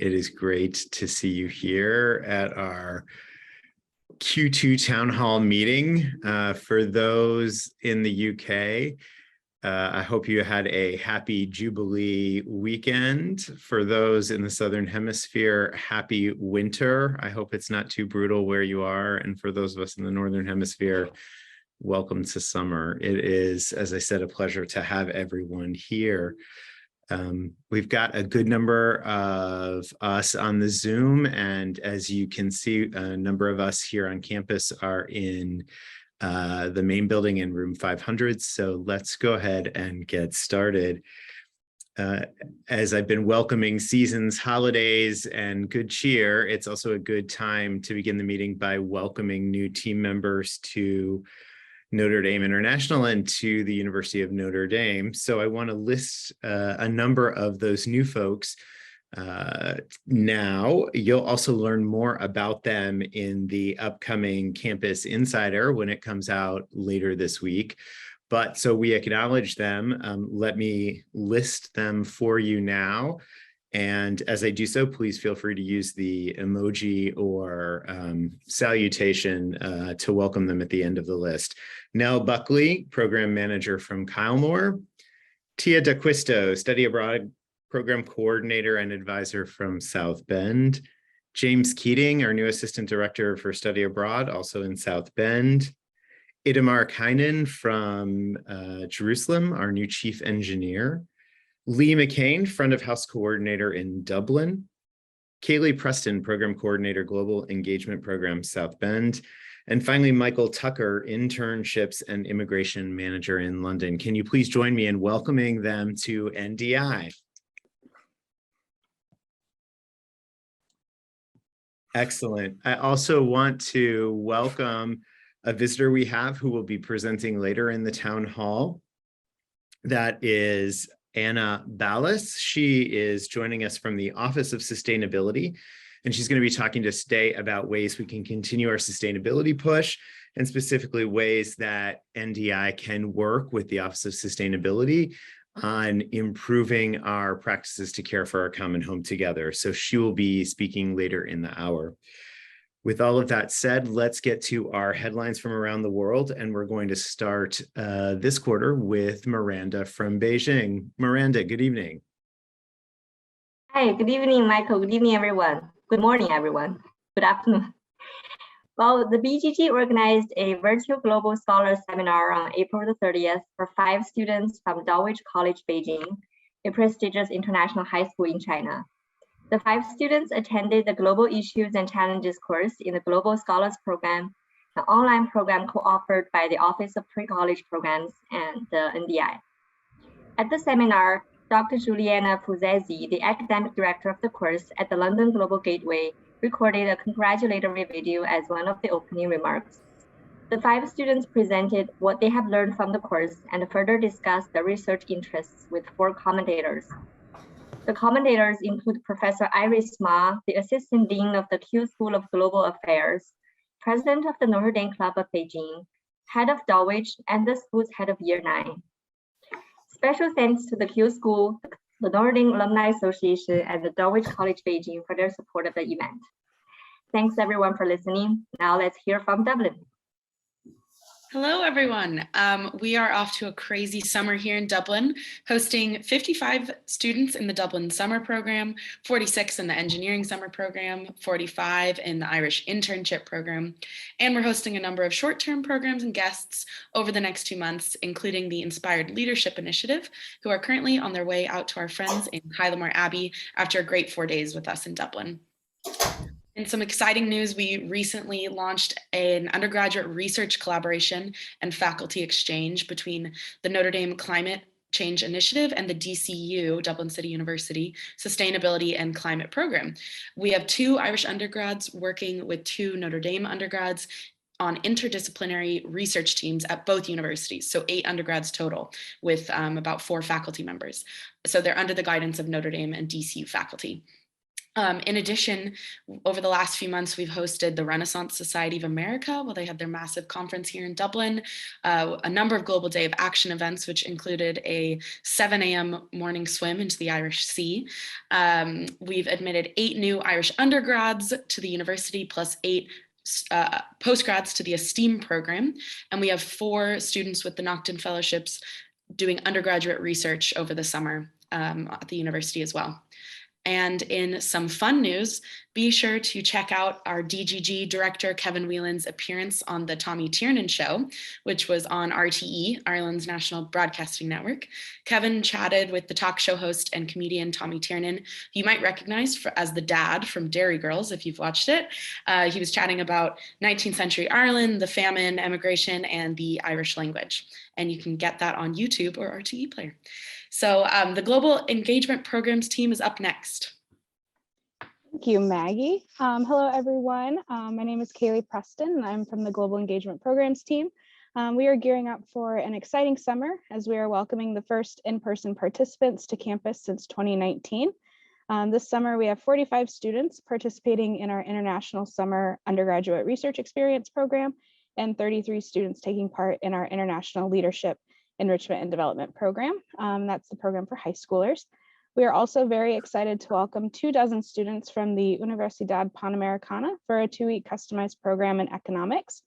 It is great to see you here at our Q2 Town Hall meeting. For those in the UK, I hope you had a happy Jubilee weekend. For those in the Southern Hemisphere, happy winter. I hope it's not too brutal where you are. And for those of us in the Northern Hemisphere, welcome to summer. It is, as I said, a pleasure to have everyone here. We've got a good number of us on the Zoom, and as you can see, a number of us here on campus are in the main building in room 500. So let's go ahead and get started. As I've been welcoming seasons, holidays, and good cheer, it's also a good time to begin the meeting by welcoming new team members to Notre Dame International and to the University of Notre Dame. So I want to list a number of those new folks now. You'll also learn more about them in the upcoming Campus Insider when it comes out later this week. But so we acknowledge them. Let me list them for you now. And as I do so, please feel free to use the emoji or salutation to welcome them at the end of the list. Nell Buckley, Program Manager from Kylemore. Tia D'Acquisto, Study Abroad Program Coordinator and Advisor from South Bend. James Keating, our new Assistant Director for Study Abroad, also in South Bend. Itamar Kainen from Jerusalem, our new Chief Engineer. Lee McCain, Front of House Coordinator in Dublin. Kaylee Preston, Program Coordinator, Global Engagement Program, South Bend. And finally, Michael Tucker, Internships and Immigration Manager in London. Can you please join me in welcoming them to NDI? Excellent. I also want to welcome a visitor we have who will be presenting later in the town hall. That is Anna Ballas. She is joining us from the Office of Sustainability, and she's going to be talking to us today about ways we can continue our sustainability push, and specifically ways that NDI can work with the Office of Sustainability on improving our practices to care for our common home together. So she will be speaking later in the hour. With all of that said, let's get to our headlines from around the world, and we're going to start this quarter with Miranda from Beijing. Miranda, good evening. Hi, good evening, Michael. Good evening, everyone. Good morning, everyone. Good afternoon. Well, the BGG organized a virtual Global Scholars Seminar on April the 30th for 5 students from Dulwich College, Beijing, a prestigious international high school in China. The 5 students attended the Global Issues and Challenges course in the Global Scholars Program, an online program co-offered by the Office of Pre-College Programs and the NDI. At the seminar, Dr. Juliana Fuzezi, the academic director of the course at the London Global Gateway, recorded a congratulatory video as one of the opening remarks. The 5 students presented what they have learned from the course and further discussed their research interests with 4 commentators. The commentators include Professor Iris Ma, the Assistant Dean of the Q School of Global Affairs, President of the Notre Dame Club of Beijing, Head of Dulwich, and the school's Head of Year 9. Special thanks to the Q School, the Notre Dame Alumni Association, and the Dulwich College Beijing for their support of the event. Thanks everyone for listening. Now let's hear from Dublin. Hello, everyone. We are off to a crazy summer here in Dublin, hosting 55 students in the Dublin Summer Program, 46 in the Engineering Summer Program, 45 in the Irish Internship Program, and we're hosting a number of short-term programs and guests over the next 2 months, including the Inspired Leadership Initiative, who are currently on their way out to our friends in Kylemore Abbey after a great 4 days with us in Dublin. In some exciting news, we recently launched an undergraduate research collaboration and faculty exchange between the Notre Dame Climate Change Initiative and the DCU, Dublin City University, Sustainability and Climate Program. We have 2 Irish undergrads working with 2 Notre Dame undergrads on interdisciplinary research teams at both universities, so 8 undergrads total, with about 4 faculty members. So they're under the guidance of Notre Dame and DCU faculty. In addition, over the last few months, we've hosted the Renaissance Society of America, while they had their massive conference here in Dublin, a number of Global Day of Action events, which included a 7 a.m. morning swim into the Irish Sea. We've admitted 8 new Irish undergrads to the university, plus 8 postgrads to the STEAM program. And we have 4 students with the Nocton Fellowships doing undergraduate research over the summer at the university as well. And in some fun news, be sure to check out our DGG director, Kevin Whelan's appearance on the Tommy Tiernan Show, which was on RTE, Ireland's National Broadcasting Network. Kevin chatted with the talk show host and comedian Tommy Tiernan, who you might recognize as the dad from Dairy Girls, if you've watched it. He was chatting about 19th century Ireland, the famine, emigration, and the Irish language. And you can get that on YouTube or RTE Player. So the Global Engagement Programs team is up next. Thank you, Maggie. Hello, everyone. My name is Kaylee Preston, and I'm from the Global Engagement Programs team. We are gearing up for an exciting summer as we are welcoming the first in-person participants to campus since 2019. This summer, we have 45 students participating in our International Summer Undergraduate Research Experience program and 33 students taking part in our International Leadership Enrichment and Development program. That's the program for high schoolers. We are also very excited to welcome 24 students from the Universidad Panamericana for a 2-week customized program in economics.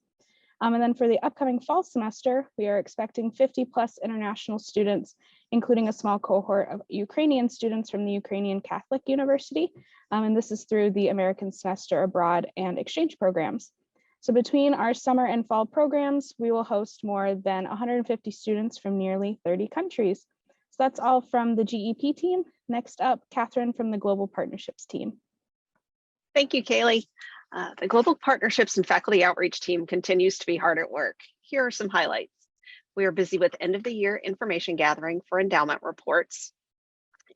And then for the upcoming fall semester, we are expecting 50+ international students, including a small cohort of Ukrainian students from the Ukrainian Catholic University. And this is through the American Semester Abroad and exchange programs. So between our summer and fall programs, we will host more than 150 students from nearly 30 countries. So that's all from the GEP team. Next up, Catherine from the Global Partnerships team. Thank you, Kaylee. The Global Partnerships and Faculty Outreach team continues to be hard at work. Here are some highlights. We are busy with end of the year information gathering for endowment reports.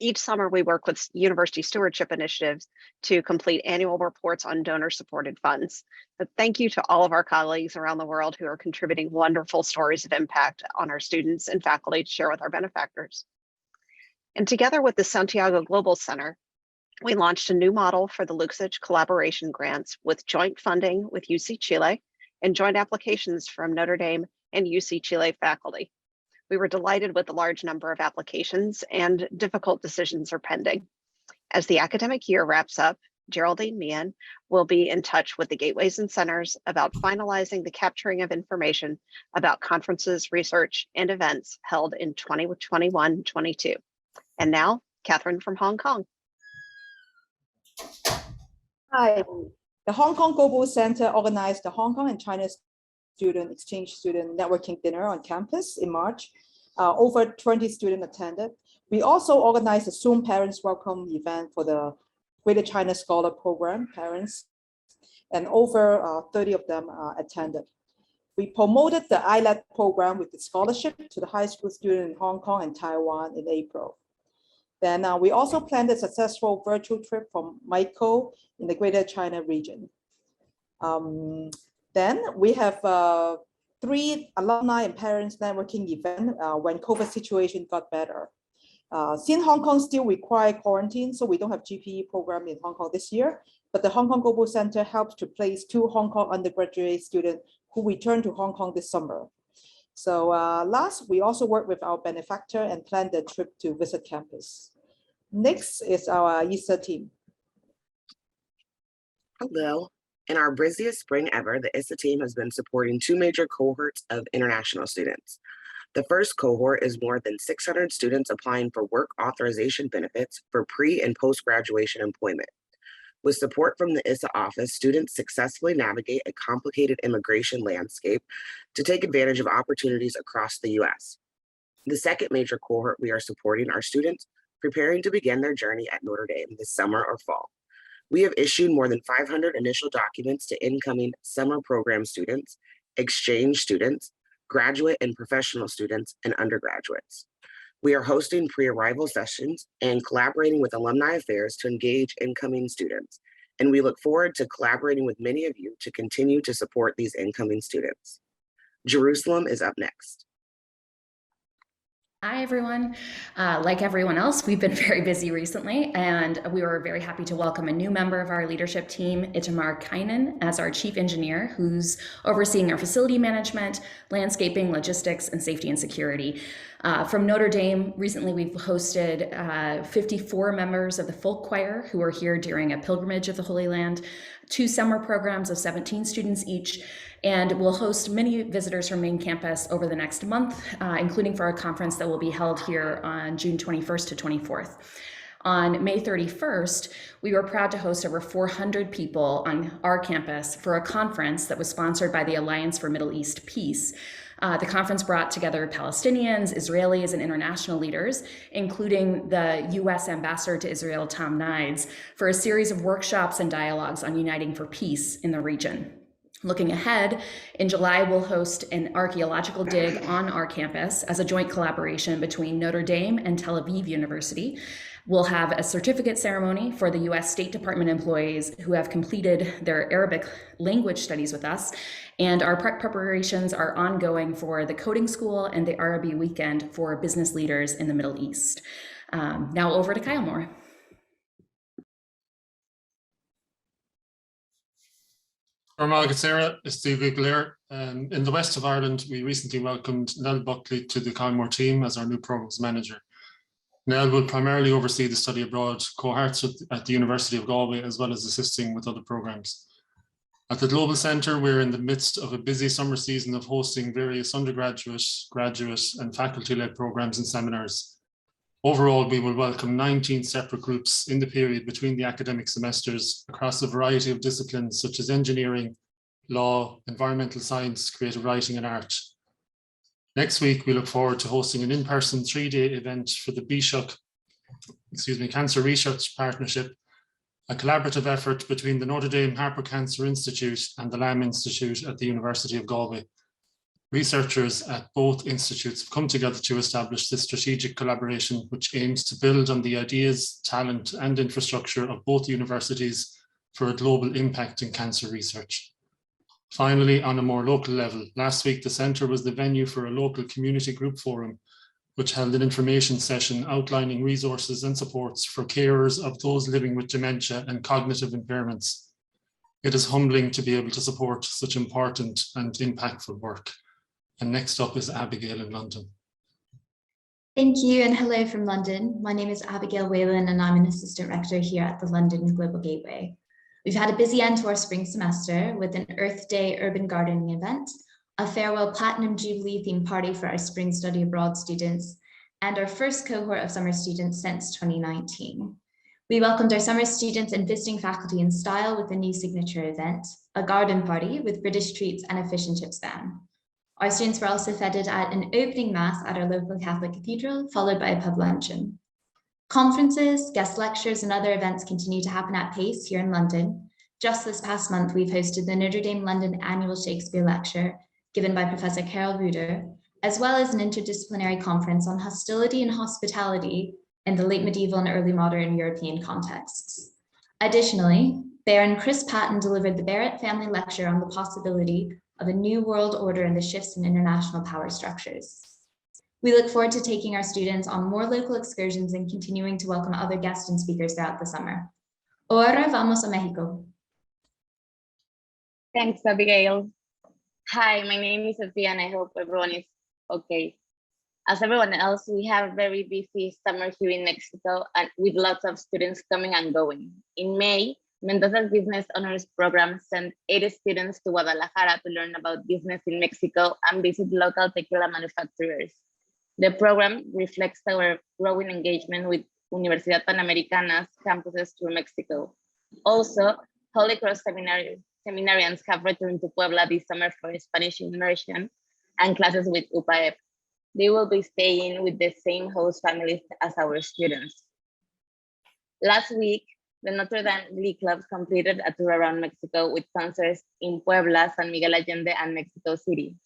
Each summer, we work with university stewardship initiatives to complete annual reports on donor-supported funds. But thank you to all of our colleagues around the world who are contributing wonderful stories of impact on our students and faculty to share with our benefactors. And together with the Santiago Global Center, we launched a new model for the Luxich collaboration grants with joint funding with UC Chile and joint applications from Notre Dame and UC Chile faculty. We were delighted with the large number of applications, and difficult decisions are pending. As the academic year wraps up, Geraldine Meehan will be in touch with the gateways and centers about finalizing the capturing of information about conferences, research, and events held in 2021-22. And now, Catherine from Hong Kong. Hi, the Hong Kong Global Center organized the Hong Kong and China Student Exchange Student Networking Dinner on campus in March. Over 20 students attended. We also organized a Zoom Parents Welcome event for the Greater China Scholar Program parents, and over 30 of them attended. We promoted the ILET program with the scholarship to the high school student in Hong Kong and Taiwan in April. Then we also planned a successful virtual trip from Michael in the Greater China region. Then we have 3 alumni and parents networking event when COVID situation got better. Since Hong Kong still require quarantine, so we don't have GPE program in Hong Kong this year, but the Hong Kong Global Center helped to place 2 Hong Kong undergraduate students who returned to Hong Kong this summer. So last, we also worked with our benefactor and planned a trip to visit campus. Next is our ESA team. Hello. In our busiest spring ever, the ISSA team has been supporting 2 major cohorts of international students. The first cohort is more than 600 students applying for work authorization benefits for pre- and post-graduation employment. With support from the ISSA office, students successfully navigate a complicated immigration landscape to take advantage of opportunities across the US. The second major cohort we are supporting are students preparing to begin their journey at Notre Dame this summer or fall. We have issued more than 500 initial documents to incoming summer program students, exchange students, graduate and professional students, and undergraduates. We are hosting pre-arrival sessions and collaborating with Alumni Affairs to engage incoming students. And we look forward to collaborating with many of you to continue to support these incoming students. Jerusalem is up next. Hi, everyone. Like everyone else, we've been very busy recently, and we were very happy to welcome a new member of our leadership team, Itamar Kainen, as our chief engineer, who's overseeing our facility management, landscaping, logistics, and safety and security. From Notre Dame, recently we've hosted 54 members of the folk choir who were here during a pilgrimage of the Holy Land, 2 summer programs of 17 students each, and we'll host many visitors from main campus over the next month, including for a conference that will be held here on June 21st to 24th. On May 31st, we were proud to host over 400 people on our campus for a conference that was sponsored by the Alliance for Middle East Peace. The conference brought together Palestinians, Israelis, and international leaders, including the U.S. Ambassador to Israel, Tom Nides, for a series of workshops and dialogues on uniting for peace in the region. Looking ahead, in July, we'll host an archaeological dig on our campus as a joint collaboration between Notre Dame and Tel Aviv University. We'll have a certificate ceremony for the U.S. State Department employees who have completed their Arabic language studies with us, and our preparations are ongoing for the coding school and the Arabi weekend for business leaders in the Middle East. Now over to Kyle Moore. Sarah, Steve Gigler. In the west of Ireland, we recently welcomed Nell Buckley to the Kyle Moore team as our new programs manager. Nell will primarily oversee the study abroad cohorts at the University of Galway, as well as assisting with other programs. At the Global Centre, we're in the midst of a busy summer season of hosting various undergraduate, graduate, and faculty-led programs and seminars. Overall, we will welcome 19 separate groups in the period between the academic semesters across a variety of disciplines such as engineering, law, environmental science, creative writing, and art. Next week, we look forward to hosting an in-person 3-day event for the BSHUC, Cancer Research Partnership, a collaborative effort between the Notre Dame Harper Cancer Institute and the Lamb Institute at the University of Galway. Researchers at both institutes have come together to establish this strategic collaboration, which aims to build on the ideas, talent, and infrastructure of both universities for a global impact in cancer research. Finally, on a more local level, last week the Centre was the venue for a local community group forum, which held an information session outlining resources and supports for carers of those living with dementia and cognitive impairments. It is humbling to be able to support such important and impactful work. And next up is Abigail in London. Thank you, and hello from London. My name is Abigail Whalen, and I'm an assistant rector here at the London Global Gateway. We've had a busy end to our spring semester with an Earth Day urban gardening event, a farewell Platinum Jubilee themed party for our spring study abroad students, and our first cohort of summer students since 2019. We welcomed our summer students and visiting faculty in style with a new signature event, a garden party with British treats and a fish and chips van. Our students were also feted at an opening mass at our local Catholic cathedral, followed by a pub luncheon. Conferences, guest lectures, and other events continue to happen at pace here in London. Just this past month, we've hosted the Notre Dame London Annual Shakespeare Lecture, given by Professor Carol Ruder, as well as an interdisciplinary conference on hostility and hospitality in the late medieval and early modern European contexts. Additionally, Baron Chris Patton delivered the Barrett Family Lecture on the possibility of a new world order and the shifts in international power structures. We look forward to taking our students on more local excursions and continuing to welcome other guests and speakers throughout the summer. Ahora vamos a Mexico. Thanks, Abigail. Hi, my name is Sophia, and I hope everyone is okay. As everyone else, we have a very busy summer here in Mexico, and with lots of students coming and going. In May, Mendoza's Business Honors Program sent 80 students to Guadalajara to learn about business in Mexico and visit local tequila manufacturers. The program reflects our growing engagement with Universidad Panamericana's campuses through Mexico. Also, Holy Cross seminarians have returned to Puebla this summer for Spanish immersion and classes with UPAEP. They will be staying with the same host families as our students. Last week, the Notre Dame Glee Club completed a tour around Mexico with concerts in Puebla, San Miguel Allende, and Mexico City.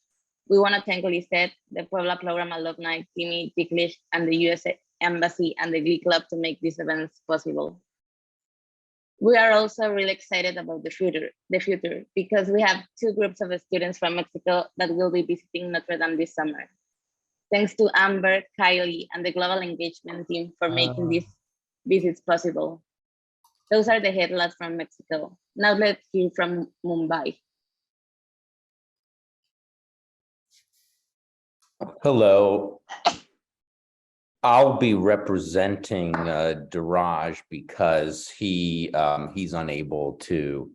We want to thank Lisette, the Puebla program alumni, Timmy Ticklish, and the US Embassy and the Glee Club to make these events possible. We are also really excited about the future because we have 2 groups of students from Mexico that will be visiting Notre Dame this summer. Thanks to Amber, Kylie, and the Global Engagement team for making these visits possible. Those are the headlines from Mexico. Now let's hear from Mumbai. Hello. I'll be representing Diraj because he's unable to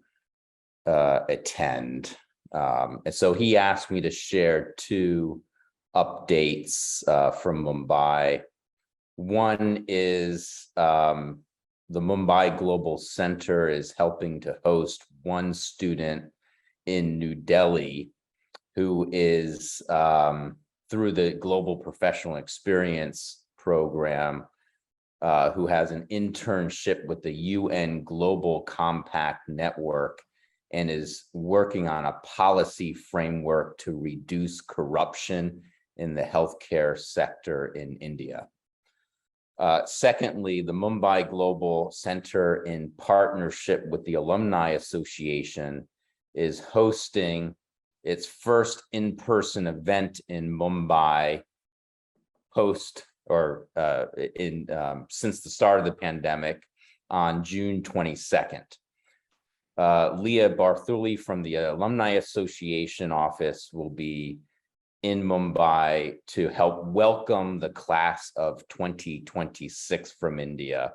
attend. And so he asked me to share two updates from Mumbai. One is the Mumbai Global Center is helping to host one student in New Delhi who is through the Global Professional Experience Program, who has an internship with the UN Global Compact Network and is working on a policy framework to reduce corruption in the healthcare sector in India. Secondly, the Mumbai Global Center, in partnership with the Alumni Association, is hosting its first in-person event in Mumbai since the start of the pandemic on June 22nd. Leah Barthuli from the Alumni Association office will be in Mumbai to help welcome the class of 2026 from India,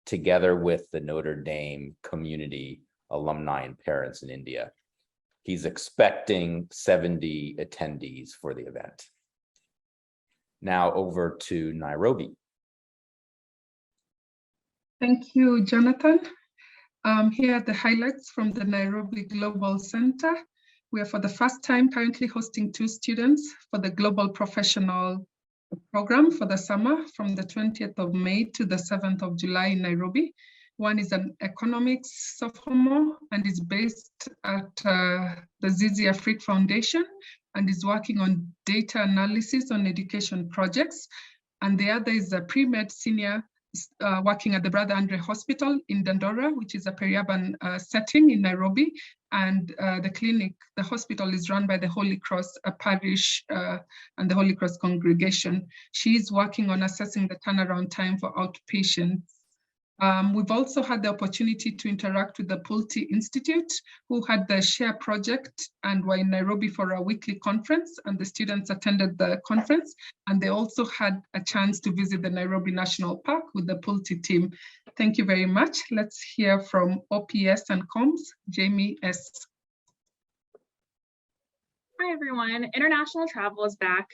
together with the Notre Dame community, alumni, and parents in India. He's expecting 70 attendees for the event. Now over to Nairobi. Thank you, Jonathan. Here are the highlights from the Nairobi Global Center. We are for the first time currently hosting 2 students for the Global Professional Program for the summer from the 20th of May to the 7th of July in Nairobi. One is an economics sophomore and is based at the Zizi Afrique Foundation and is working on data analysis on education projects. And the other is a pre-med senior working at the Brother Andre Hospital in Dandora, which is a peri-urban setting in Nairobi. And the hospital is run by the Holy Cross Parish and the Holy Cross congregation. She is working on assessing the turnaround time for outpatients. We've also had the opportunity to interact with the Pulte Institute, who had the SHARE project and were in Nairobi for a weekly conference, and the students attended the conference. And they also had a chance to visit the Nairobi National Park with the Pulte team. Thank you very much. Let's hear from OPS and Comms, Jamie S. Hi, everyone. International travel is back.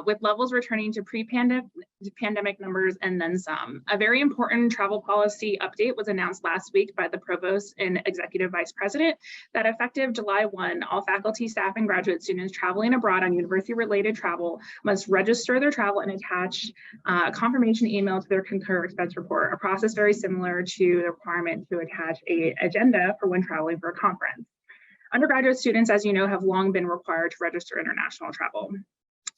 With levels returning to pre-pandemic numbers and then some. A very important travel policy update was announced last week by the Provost and Executive Vice President that effective July 1, all faculty, staff, and graduate students traveling abroad on university-related travel must register their travel and attach a confirmation email to their Concur expense report, a process very similar to the requirement to attach an agenda for when traveling for a conference. Undergraduate students, as you know, have long been required to register international travel.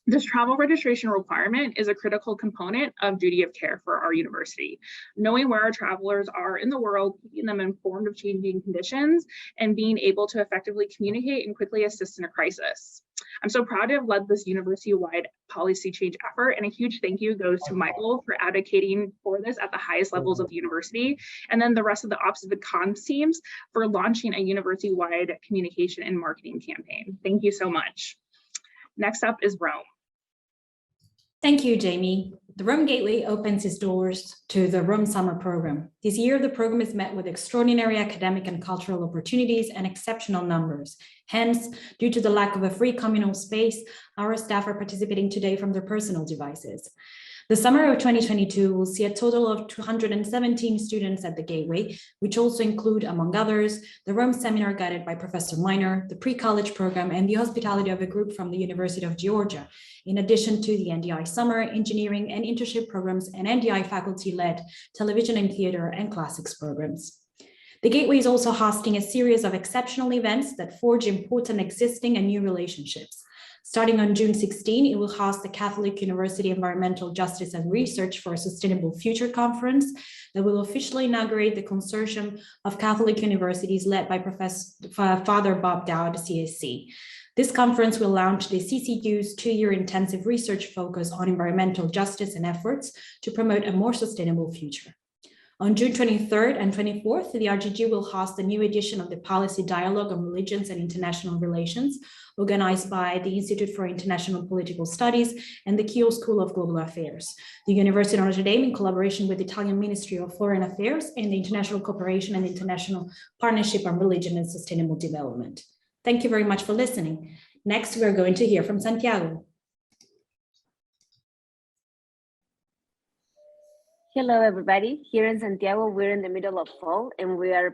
This travel registration requirement is a critical component of duty of care for our university. Knowing where our travelers are in the world, keeping them informed of changing conditions, and being able to effectively communicate and quickly assist in a crisis. I'm so proud to have led this university-wide policy change effort, and a huge thank you goes to Michael for advocating for this at the highest levels of the university, and then the rest of the ops of the comms teams for launching a university-wide communication and marketing campaign. Thank you so much. Next up is Rome. Thank you, Jamie. The Rome Gateway opens its doors to the Rome Summer Program. This year, the program is met with extraordinary academic and cultural opportunities and exceptional numbers. Hence, due to the lack of a free communal space, our staff are participating today from their personal devices. The summer of 2022 will see a total of 217 students at the Gateway, which also include, among others, the Rome seminar guided by Professor Miner, the pre-college program, and the hospitality of a group from the University of Georgia, in addition to the NDI summer, engineering, and internship programs, and NDI faculty-led television and theater and classics programs. The Gateway is also hosting a series of exceptional events that forge important existing and new relationships. Starting on June 16, it will host the Catholic University Environmental Justice and Research for a Sustainable Future Conference that will officially inaugurate the consortium of Catholic universities led by Father Bob Dowd, CSC. This conference will launch the CCU's 2-year intensive research focus on environmental justice and efforts to promote a more sustainable future. On June 23rd and 24th, the RGG will host a new edition of the Policy Dialogue on Religions and International Relations, organized by the Institute for International Political Studies and the Keough School of Global Affairs. The University of Notre Dame, in collaboration with the Italian Ministry of Foreign Affairs and the International Cooperation and International Partnership on Religion and Sustainable Development. Thank you very much for listening. Next, we're going to hear from Santiago. Hello, everybody. Here in Santiago, we're in the middle of fall, and we are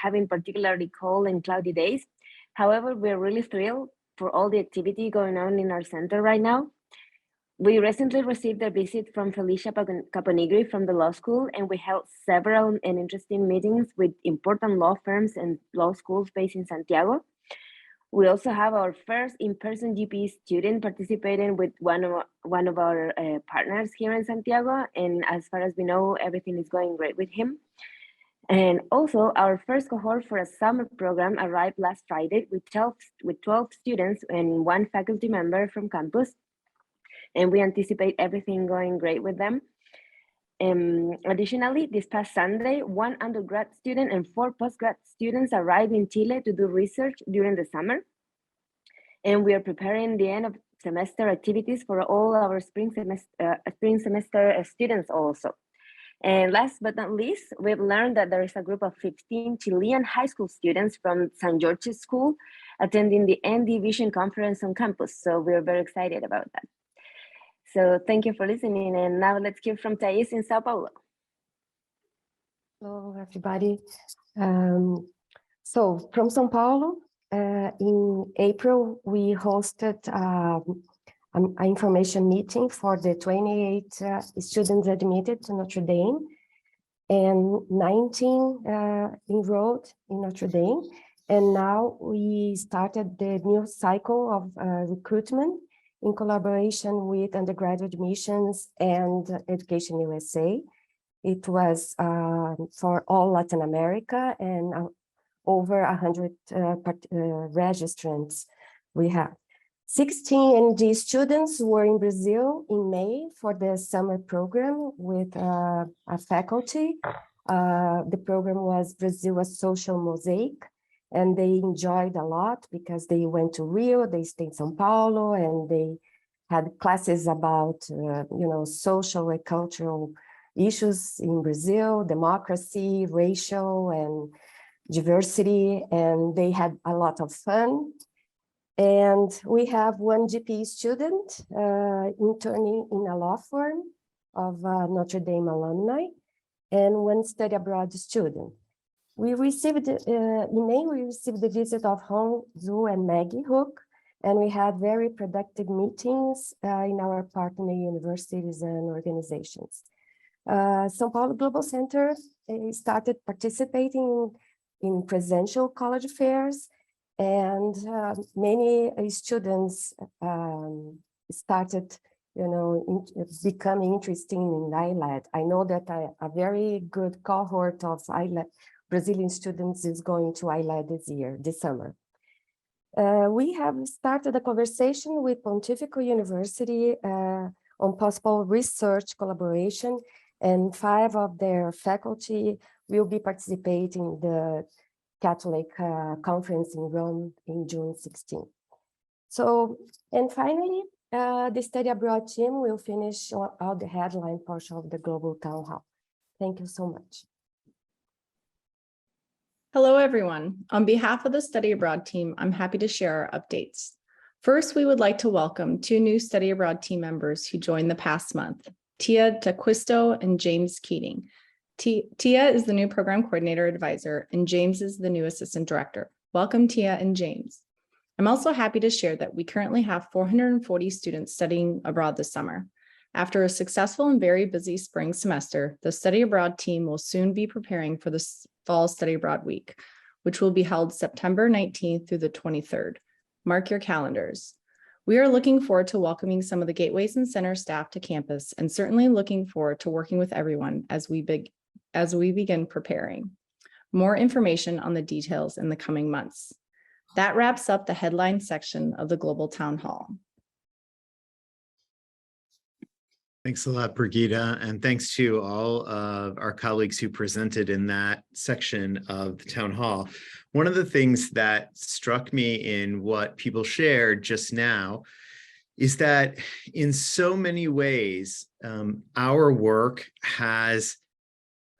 having particularly cold and cloudy days. However, we're really thrilled for all the activity going on in our center right now. We recently received a visit from Felicia Caponigri from the law school, and we held several and interesting meetings with important law firms and law schools based in Santiago. We also have our first in-person GP student participating with one of our partners here in Santiago, and as far as we know, everything is going great with him. And also, our first cohort for a summer program arrived last Friday with 12 students and 1 faculty member from campus, and we anticipate everything going great with them. Additionally, this past Sunday, 1 undergrad student and 4 postgrad students arrived in Chile to do research during the summer. And we are preparing the end of semester activities for all our spring semester students also. And last but not least, we've learned that there is a group of 15 Chilean high school students from St. George's School attending the ND Vision conference on campus. So we're very excited about that. So thank you for listening. And now let's hear from Thais in Sao Paulo. Hello, everybody. So from Sao Paulo, in April, we hosted an information meeting for the 28 students admitted to Notre Dame, and 19 enrolled in Notre Dame. And now we started the new cycle of recruitment in collaboration with undergraduate admissions and Education USA. It was for all Latin America, and over 100 registrants we have. 16 ND students were in Brazil in May for the summer program with a faculty. The program was Brazil, a Social Mosaic, and they enjoyed a lot because they went to Rio, they stayed in Sao Paulo, and they had classes about social and cultural issues in Brazil, democracy, racial and diversity, and they had a lot of fun. And we have 1 GP student interning in a law firm of Notre Dame alumni, and 1 study abroad student. We received, in May, we received the visit of Hong Zhu and Maggie Hook, and we had very productive meetings in our partner universities and organizations. São Paulo Global Center started participating in presential college fairs, and many students started, becoming interested in ILAD. I know that a very good cohort of ILAD Brazilian students is going to ILAD this summer. We have started a conversation with Pontifical University on possible research collaboration, and 5 of their faculty will be participating in the Catholic conference in Rome in June 16. So, and finally, the study abroad team will finish all the headline portion of the Global Town Hall. Thank you so much. Hello, everyone. On behalf of the study abroad team, I'm happy to share our updates. First, we would like to welcome 2 new study abroad team members who joined the past month, Tia Taquisto and James Keating. Tia is the new program coordinator advisor, and James is the new assistant director. Welcome, Tia and James. I'm also happy to share that we currently have 440 students studying abroad this summer. After a successful and very busy spring semester, the study abroad team will soon be preparing for the Fall Study Abroad Week, which will be held September 19th through the 23rd. Mark your calendars. We are looking forward to welcoming some of the Gateways and Center staff to campus, and certainly looking forward to working with everyone as we begin preparing. More information on the details in the coming months. That wraps up the headline section of the Global Town Hall. Thanks a lot, Brigitte, and thanks to all of our colleagues who presented in that section of the town hall. One of the things that struck me in what people shared just now is that in so many ways, our work has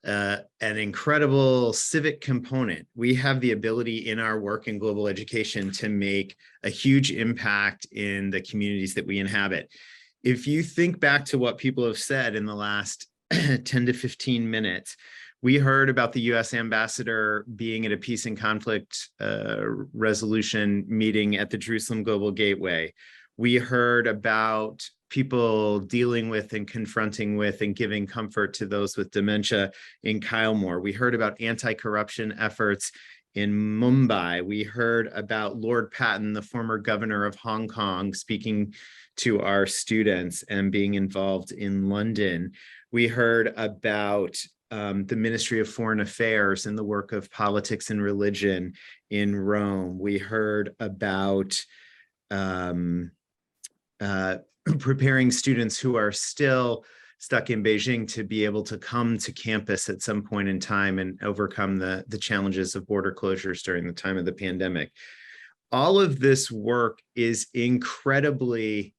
an incredible civic component. We have the ability in our work in global education to make a huge impact in the communities that we inhabit. If you think back to what people have said in the last 10 to 15 minutes, we heard about the US ambassador being at a peace and conflict resolution meeting at the Jerusalem Global Gateway. We heard about people dealing with and confronting with and giving comfort to those with dementia in Kylemore. We heard about anti-corruption efforts in Mumbai. We heard about Lord Patton, the former governor of Hong Kong, speaking to our students and being involved in London. We heard about the Ministry of Foreign Affairs and the work of politics and religion in Rome. We heard about preparing students who are still stuck in Beijing to be able to come to campus at some point in time and overcome the challenges of border closures during the time of the pandemic. All of this work is incredibly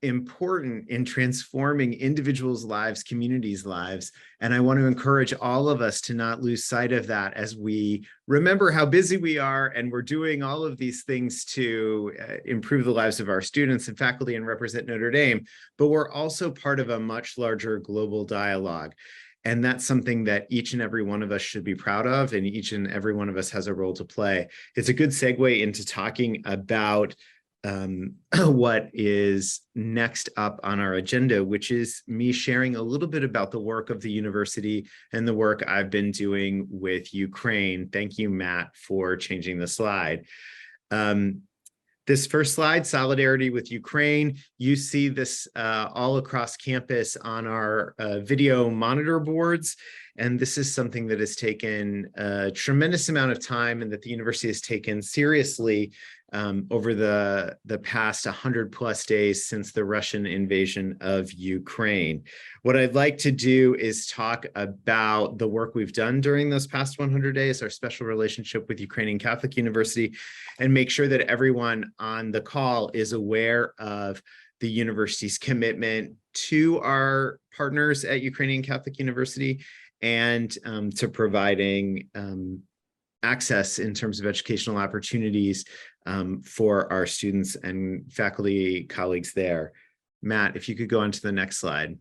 important in transforming individuals' lives, communities' lives. And I want to encourage all of us to not lose sight of that as we remember how busy we are, and we're doing all of these things to improve the lives of our students and faculty and represent Notre Dame, but we're also part of a much larger global dialogue. And that's something that each and every one of us should be proud of, and each and every one of us has a role to play. It's a good segue into talking about what is next up on our agenda, which is me sharing a little bit about the work of the university and the work I've been doing with Ukraine. Thank you, Matt, for changing the slide. This first slide, Solidarity with Ukraine, you see this all across campus on our video monitor boards. And this is something that has taken a tremendous amount of time and that the university has taken seriously over the past 100+ days since the Russian invasion of Ukraine. What I'd like to do is talk about the work we've done during those past 100 days, our special relationship with Ukrainian Catholic University, and make sure that everyone on the call is aware of the university's commitment to our partners at Ukrainian Catholic University and to providing access in terms of educational opportunities for our students and faculty colleagues there. Matt, if you could go on to the next slide.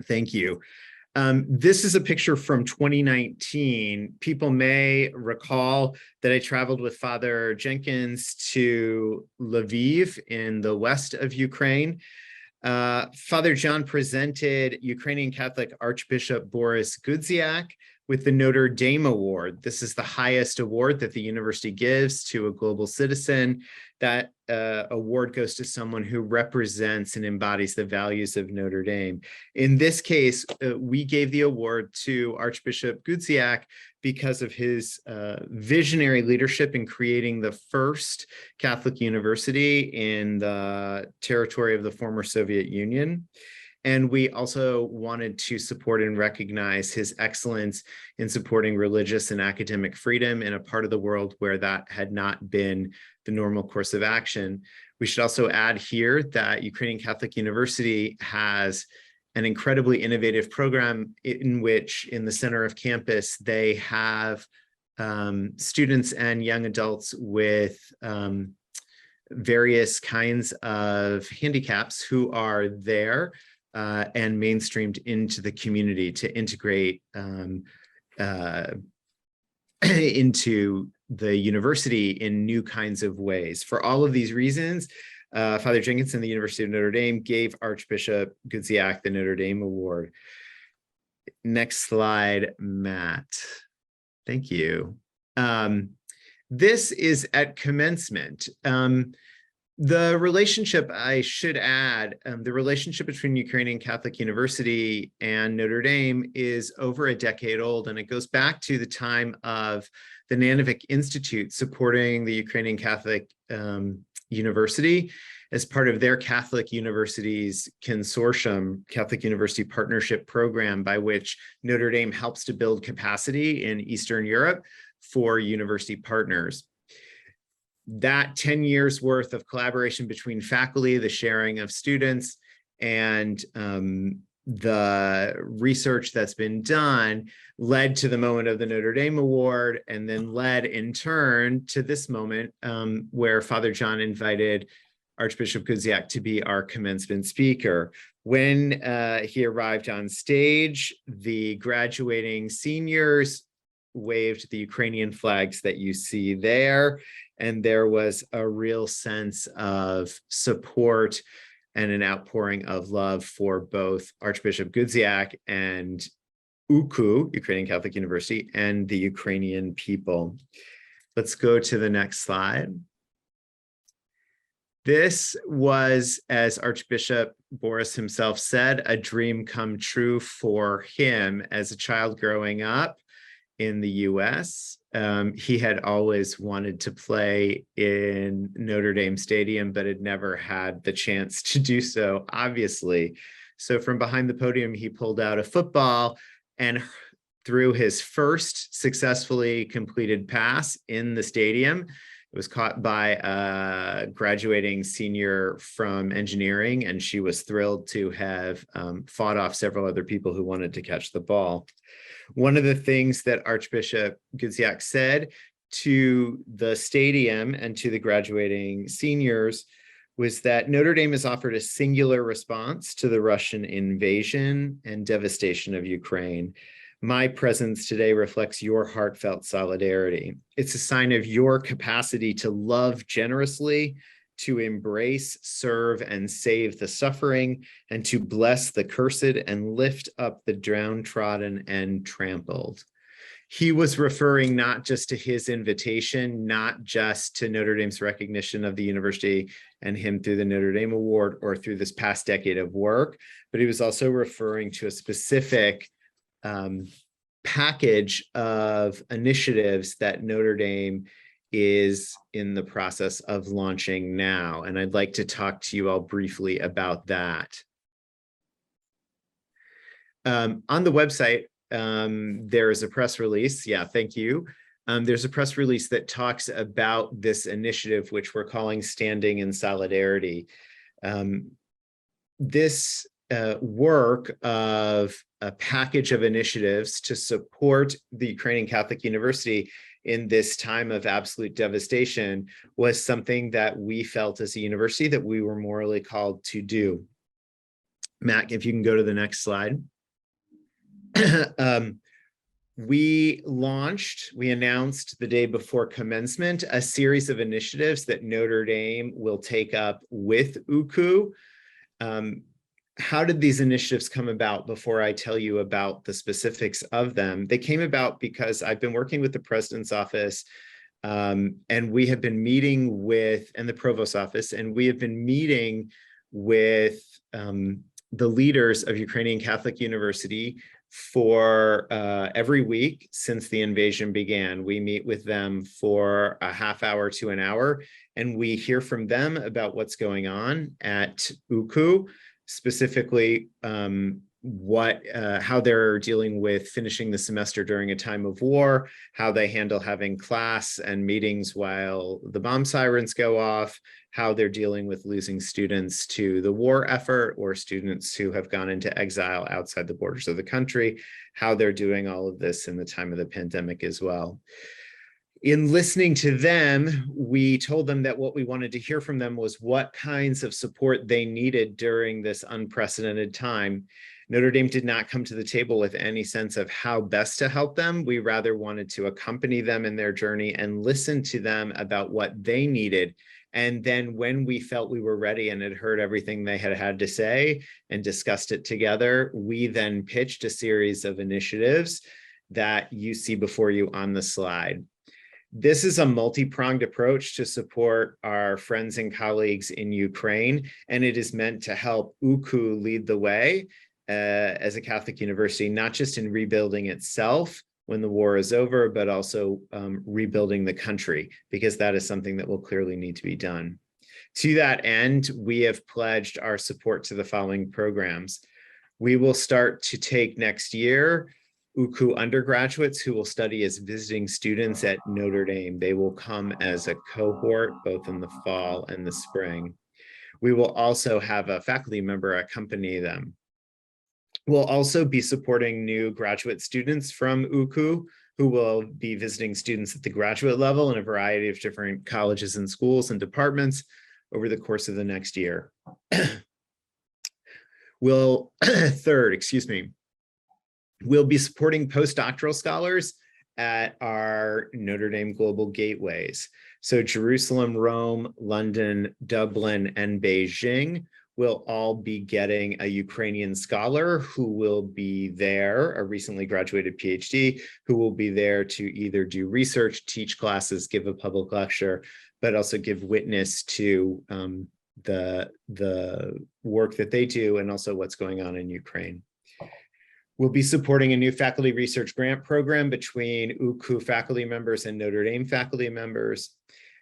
Thank you. This is a picture from 2019. People may recall that I traveled with Father Jenkins to Lviv in the west of Ukraine. Father John presented Ukrainian Catholic Archbishop Boris Gudziak with the Notre Dame Award. This is the highest award that the university gives to a global citizen. That award goes to someone who represents and embodies the values of Notre Dame. In this case, we gave the award to Archbishop Gudziak because of his visionary leadership in creating the first Catholic university in the territory of the former Soviet Union. And we also wanted to support and recognize his excellence in supporting religious and academic freedom in a part of the world where that had not been the normal course of action. We should also add here that Ukrainian Catholic University has an incredibly innovative program in which, in the center of campus, they have students and young adults with various kinds of handicaps who are there and mainstreamed into the community to integrate into the university in new kinds of ways. For all of these reasons, Father Jenkins and the University of Notre Dame gave Archbishop Gudziak the Notre Dame Award. Next slide, Matt. Thank you. This is at commencement. The relationship, I should add, the relationship between Ukrainian Catholic University and Notre Dame is over a decade old, and it goes back to the time of the Nanovic Institute supporting the Ukrainian Catholic University as part of their Catholic Universities Consortium, Catholic University Partnership Program, by which Notre Dame helps to build capacity in Eastern Europe for university partners. That 10 years worth of collaboration between faculty, the sharing of students, and the research that's been done led to the moment of the Notre Dame Award, and then led in turn to this moment where Father John invited Archbishop Gth to be our commencement speaker. When he arrived on stage, the graduating seniors waved the Ukrainian flags that you see there, and there was a real sense of support and an outpouring of love for both Archbishop Gth and UKU, Ukrainian Catholic University, and the Ukrainian people. Let's go to the next slide. This was, as Archbishop Boris himself said, a dream come true for him as a child growing up in the US. He had always wanted to play in Notre Dame Stadium, but had never had the chance to do so, obviously. So from behind the podium, he pulled out a football and threw his first successfully completed pass in the stadium. It was caught by a graduating senior from engineering, and she was thrilled to have fought off several other people who wanted to catch the ball. One of the things that Archbishop Gth said to the stadium and to the graduating seniors was that Notre Dame has offered a singular response to the Russian invasion and devastation of Ukraine. My presence today reflects your heartfelt solidarity. It's a sign of your capacity to love generously, to embrace, serve, and save the suffering, and to bless the cursed and lift up the downtrodden and trampled. He was referring not just to his invitation, not just to Notre Dame's recognition of the university and him through the Notre Dame Award or through this past decade of work, but he was also referring to a specific package of initiatives that Notre Dame is in the process of launching now. And I'd like to talk to you all briefly about that. On the website, there is a press release. Yeah, thank you. There's a press release that talks about this initiative, which we're calling Standing in Solidarity. This work of a package of initiatives to support the Ukrainian Catholic University in this time of absolute devastation was something that we felt as a university that we were morally called to do. Matt, if you can go to the next slide. We announced the day before commencement a series of initiatives that Notre Dame will take up with UKU. How did these initiatives come about? Before I tell you about the specifics of them, they came about because I've been working with the president's office and we have been meeting with, and the provost's office, and we have been meeting with the leaders of Ukrainian Catholic University for every week since the invasion began. We meet with them for a half hour to an hour, and we hear from them about what's going on at UKU, specifically how they're dealing with finishing the semester during a time of war, how they handle having class and meetings while the bomb sirens go off, how they're dealing with losing students to the war effort or students who have gone into exile outside the borders of the country, how they're doing all of this in the time of the pandemic as well. In listening to them, we told them that what we wanted to hear from them was what kinds of support they needed during this unprecedented time. Notre Dame did not come to the table with any sense of how best to help them. We rather wanted to accompany them in their journey and listen to them about what they needed. And then when we felt we were ready and had heard everything they had to say and discussed it together, we then pitched a series of initiatives that you see before you on the slide. This is a multi-pronged approach to support our friends and colleagues in Ukraine, and it is meant to help UKU lead the way as a Catholic university, not just in rebuilding itself when the war is over, but also rebuilding the country, because that is something that will clearly need to be done. To that end, we have pledged our support to the following programs. We will start to take next year UKU undergraduates who will study as visiting students at Notre Dame. They will come as a cohort, both in the fall and the spring. We will also have a faculty member accompany them. We'll also be supporting new graduate students from UKU who will be visiting students at the graduate level in a variety of different colleges and schools and departments over the course of the next year. We'll be supporting postdoctoral scholars at our Notre Dame Global Gateways. So Jerusalem, Rome, London, Dublin, and Beijing will all be getting a Ukrainian scholar who will be there, a recently graduated PhD, who will be there to either do research, teach classes, give a public lecture, but also give witness to the work that they do and also what's going on in Ukraine. We'll be supporting a new faculty research grant program between UKU faculty members and Notre Dame faculty members.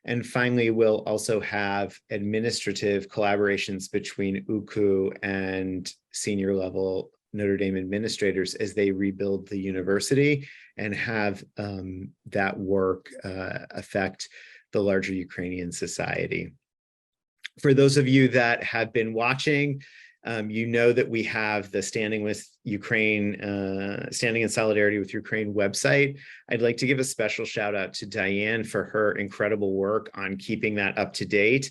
And finally, we'll also have administrative collaborations between UKU and senior level Notre Dame administrators as they rebuild the university and have that work affect the larger Ukrainian society. For those of you that have been watching, you know that we have the Standing with Ukraine, Standing in Solidarity with Ukraine website. I'd like to give a special shout out to Diane for her incredible work on keeping that up to date.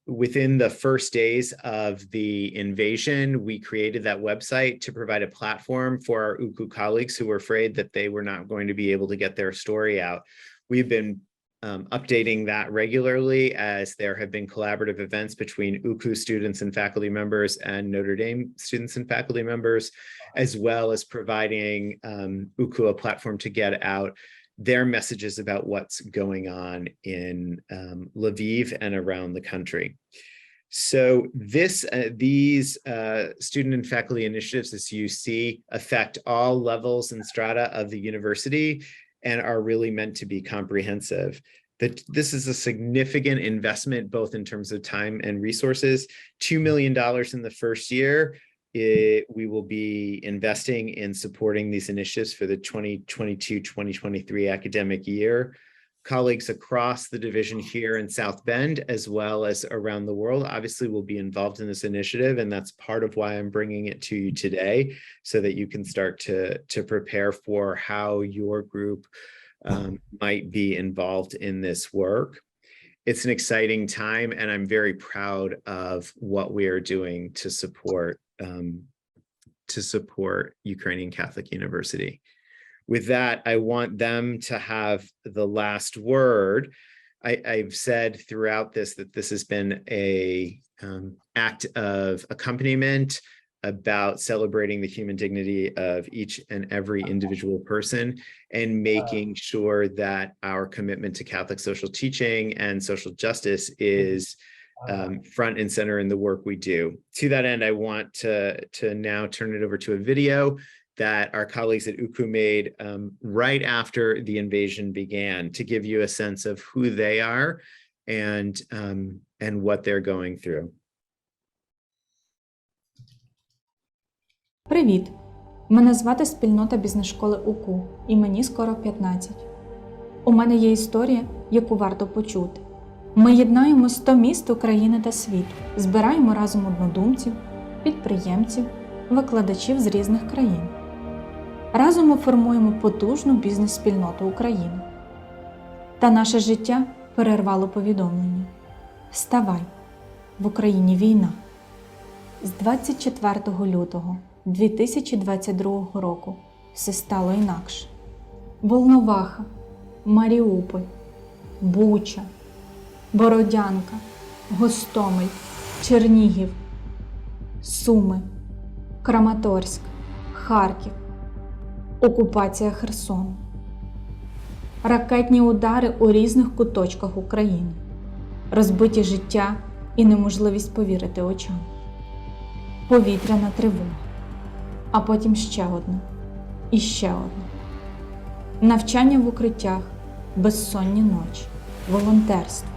Within the first days of the invasion, we created that website to provide a platform for our UKU colleagues who were afraid that they were not going to be able to get their story out. We've been updating that regularly as there have been collaborative events between UKU students and faculty members and Notre Dame students and faculty members, as well as providing UKU a platform to get out their messages about what's going on in Lviv and around the country. So these student and faculty initiatives, as you see, affect all levels and strata of the university and are really meant to be comprehensive. This is a significant investment, both in terms of time and resources. $2 million in the first year. We will be investing in supporting these initiatives for the 2022-2023 academic year. Colleagues across the division here in South Bend, as well as around the world, obviously will be involved in this initiative, and that's part of why I'm bringing it to you today, so that you can start to prepare for how your group might be involved in this work. It's an exciting time, and I'm very proud of what we are doing to support Ukrainian Catholic University. With that, I want them to have the last word. I've said throughout this that this has been a act of accompaniment about celebrating the human dignity of each and every individual person and making sure that our commitment to Catholic social teaching and social justice is front and center in the work we do. To that end, I want to now turn it over to a video that our colleagues at UKU made right after the invasion began, to give you a sense of who they are and what they're going through. Привіт! Мене звати Спільнота бізнес-школи УКУ, і мені скоро 15. У мене є історія, яку варто почути. Ми єднаємо 100 міст України та світу, збираємо разом однодумців, підприємців, викладачів з різних країн. Разом ми формуємо потужну бізнес-спільноту України. Та наше життя перервало повідомлення. Вставай! В Україні війна. З 24 лютого 2022 року все стало інакше. Волноваха, Маріуполь, Буча, Бородянка, Гостомель, Чернігів, Суми, Краматорськ, Харків, окупація Херсону. ракетні удари у різних куточках України, розбиті життя і неможливість повірити очам. Повітряна тривога, а потім ще одна і ще одна. Навчання в укриттях, безсонні ночі, волонтерство.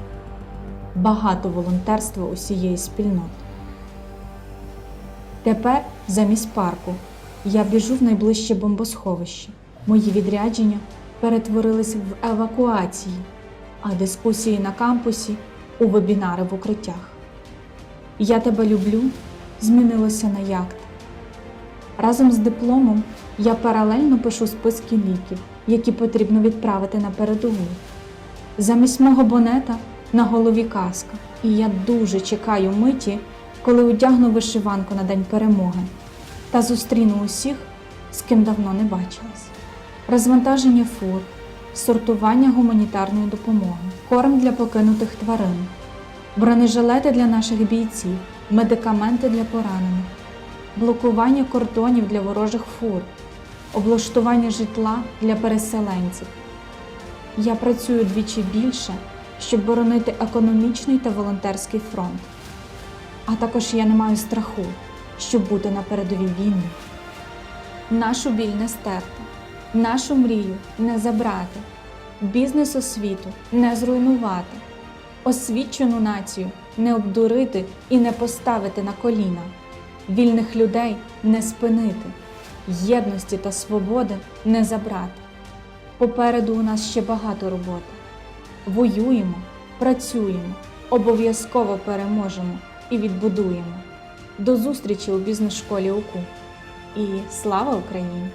Багато волонтерства усієї спільноти. Тепер замість парку я біжу в найближче бомбосховище. Мої відрядження перетворились в евакуації, а дискусії на кампусі – у вебінари в укриттях. «Я тебе люблю» змінилося на «Як ти?». Разом з дипломом я паралельно пишу списки ліків, які потрібно відправити на передову. Замість мого бонета на голові каска. І я дуже чекаю миті, коли одягну вишиванку на День перемоги та зустріну усіх, з ким давно не бачилась. Розвантаження фур, сортування гуманітарної допомоги, корм для покинутих тварин, бронежилети для наших бійців, медикаменти для поранених, блокування кордонів для ворожих фур, облаштування житла для переселенців. Я працюю двічі більше, щоб боронити економічний та волонтерський фронт. А також я не маю страху, щоб бути на передовій війни. Нашу біль не стерти, нашу мрію не забрати, бізнес-освіту не зруйнувати, освічену націю не обдурити і не поставити на коліна, вільних людей не спинити, єдності та свободи не забрати. Попереду у нас ще багато роботи. Воюємо, працюємо, обов'язково переможемо і відбудуємо. До зустрічі у бізнес-школі УКУ. І слава Україні!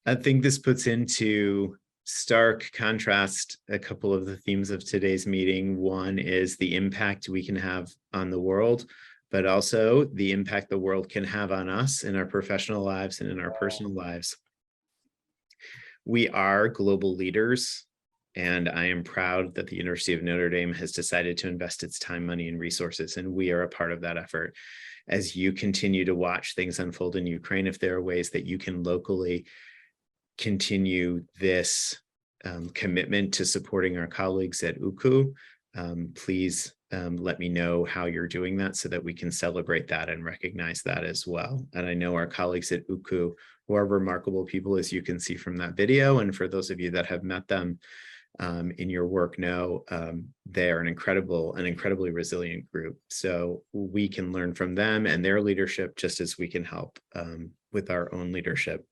I think this puts into stark contrast a couple of the themes of today's meeting. One is the impact we can have on the world, but also the impact the world can have on us in our professional lives and in our personal lives. We are global leaders, and I am proud that the University of Notre Dame has decided to invest its time, money, and resources, and we are a part of that effort. As you continue to watch things unfold in Ukraine, if there are ways that you can locally continue this commitment to supporting our colleagues at UKU, please let me know how you're doing that so that we can celebrate that and recognize that as well. And I know our colleagues at UKU, who are remarkable people, as you can see from that video, and for those of you that have met them in your work know, they are an incredibly resilient group. So we can learn from them and their leadership just as we can help with our own leadership.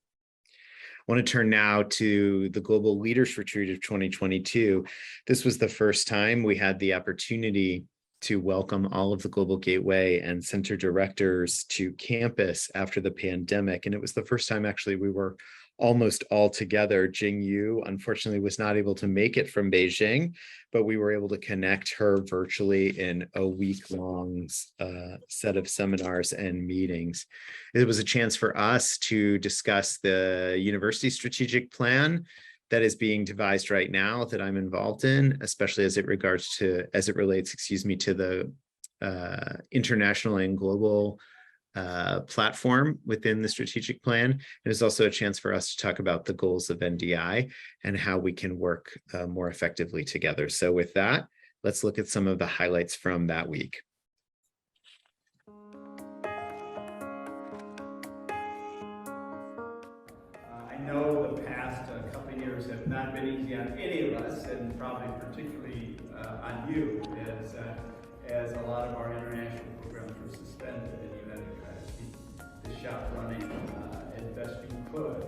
I want to turn now to the Global Leaders Retreat of 2022. This was the first time we had the opportunity to welcome all of the Global Gateway and center directors to campus after the pandemic. And it was the first time actually we were almost all together. Jing Yu, unfortunately, was not able to make it from Beijing, but we were able to connect her virtually in a week-long set of seminars and meetings. It was a chance for us to discuss the university strategic plan that is being devised right now that I'm involved in, especially as it relates to the international and global platform within the strategic plan. It is also a chance for us to talk about the goals of NDI and how we can work more effectively together. So with that, let's look at some of the highlights from that week. I know the past couple of years have not been easy on any of us, and probably particularly on you, as a lot of our international programs were suspended, and you had to kind of keep the shop running as best you could.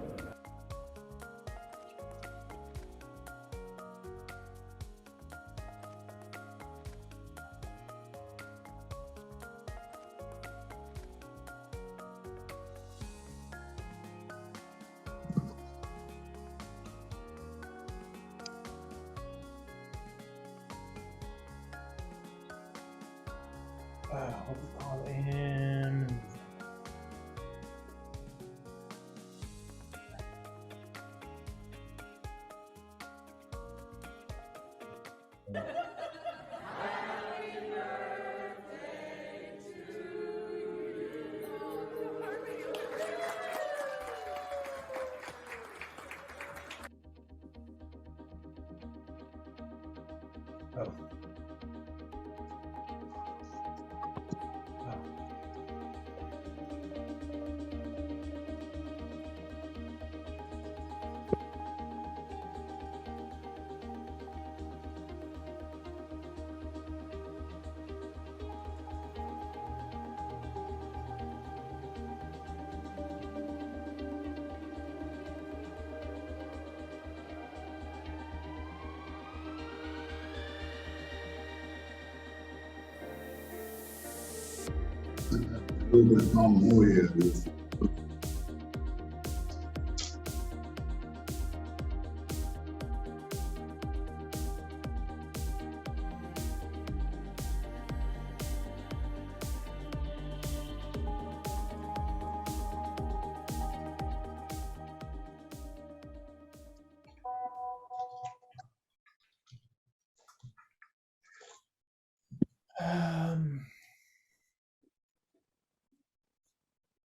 All in.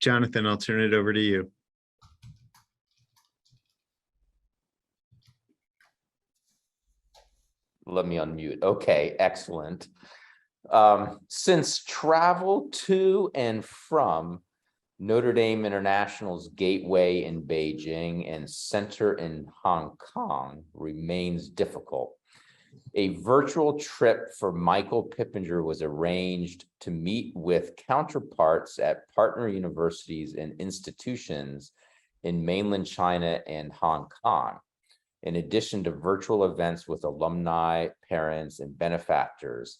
Jonathan, I'll turn it over to you. Let me unmute. Okay, excellent. Since travel to and from Notre Dame International's gateway in Beijing and center in Hong Kong remains difficult, a virtual trip for Michael Pippinger was arranged to meet with counterparts at partner universities and institutions in mainland China and Hong Kong, in addition to virtual events with alumni, parents, and benefactors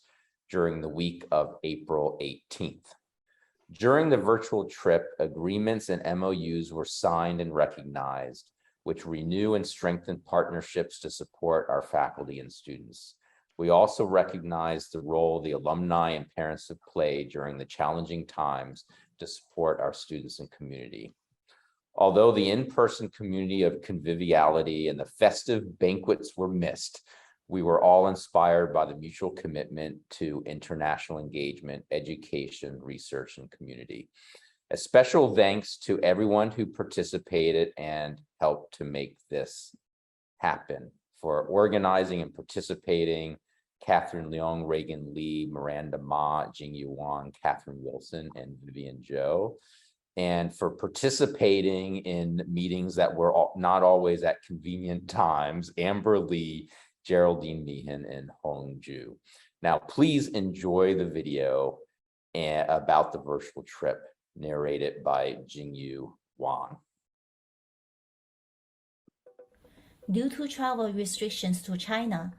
during the week of April 18th. During the virtual trip, agreements and MOUs were signed and recognized, which renew and strengthen partnerships to support our faculty and students. We also recognize the role the alumni and parents have played during the challenging times to support our students and community. Although the in-person community of conviviality and the festive banquets were missed, we were all inspired by the mutual commitment to international engagement, education, research, and community. A special thanks to everyone who participated and helped to make this happen. For organizing and participating, Catherine Leong, Reagan Lee, Miranda Ma, Jingyu Wang, Catherine Wilson, and Vivian Zhou. And for participating in meetings that were not always at convenient times, Amber Lee, Geraldine Meehan, and Hong Ju. Now, please enjoy the video about the virtual trip, narrated by Jingyu Wang. Due to travel restrictions to China,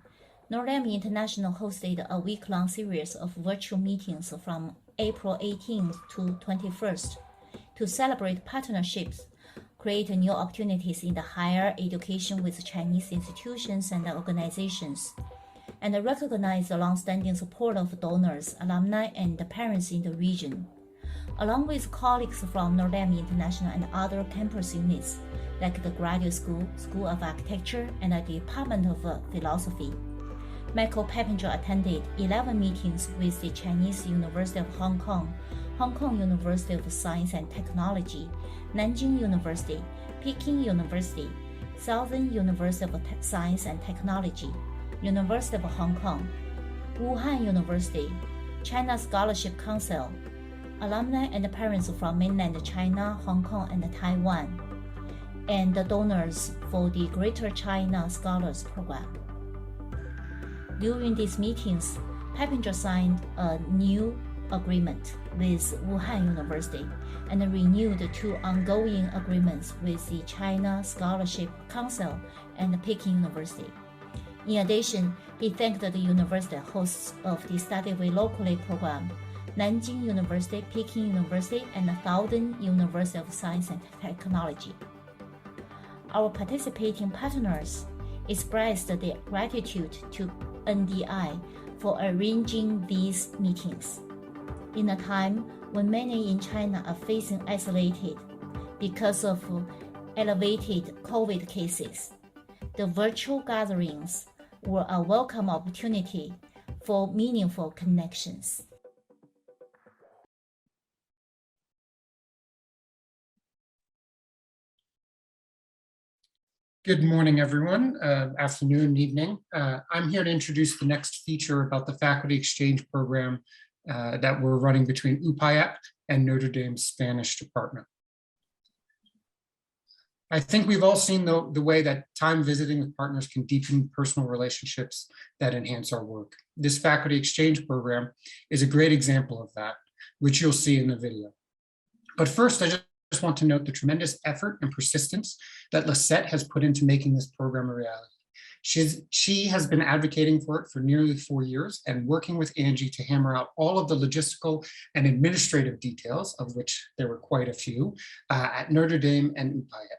Notre Dame International hosted a week-long series of virtual meetings from April 18th to 21st to celebrate partnerships, create new opportunities in the higher education with Chinese institutions and organizations, and recognize the long-standing support of donors, alumni, and parents in the region. Along with colleagues from Notre Dame International and other campus units, like the Graduate School, School of Architecture, and the Department of Philosophy, Michael Pippinger attended 11 meetings with the Chinese University of Hong Kong, Hong Kong University of Science and Technology, Nanjing University, Peking University, Southern University of Science and Technology, University of Hong Kong, Wuhan University, China Scholarship Council, alumni and parents from mainland China, Hong Kong, and Taiwan, and the donors for the Greater China Scholars Program. During these meetings, Pippinger signed a new agreement with Wuhan University and renewed 2 ongoing agreements with the China Scholarship Council and Peking University. In addition, he thanked the university hosts of the Study We Locally program, Nanjing University, Peking University, and the Southern University of Science and Technology. Our participating partners expressed their gratitude to NDI for arranging these meetings. In a time when many in China are facing isolated because of elevated COVID cases, the virtual gatherings were a welcome opportunity for meaningful connections. Good morning, everyone. Afternoon, evening. I'm here to introduce the next feature about the faculty exchange program that we're running between UPIEP and Notre Dame's Spanish department. I think we've all seen the way that time visiting with partners can deepen personal relationships that enhance our work. This faculty exchange program is a great example of that, which you'll see in the video. But first, I just want to note the tremendous effort and persistence that Lisette has put into making this program a reality. She has been advocating for it for nearly 4 years and working with Angie to hammer out all of the logistical and administrative details, of which there were quite a few, at Notre Dame and UPIEP.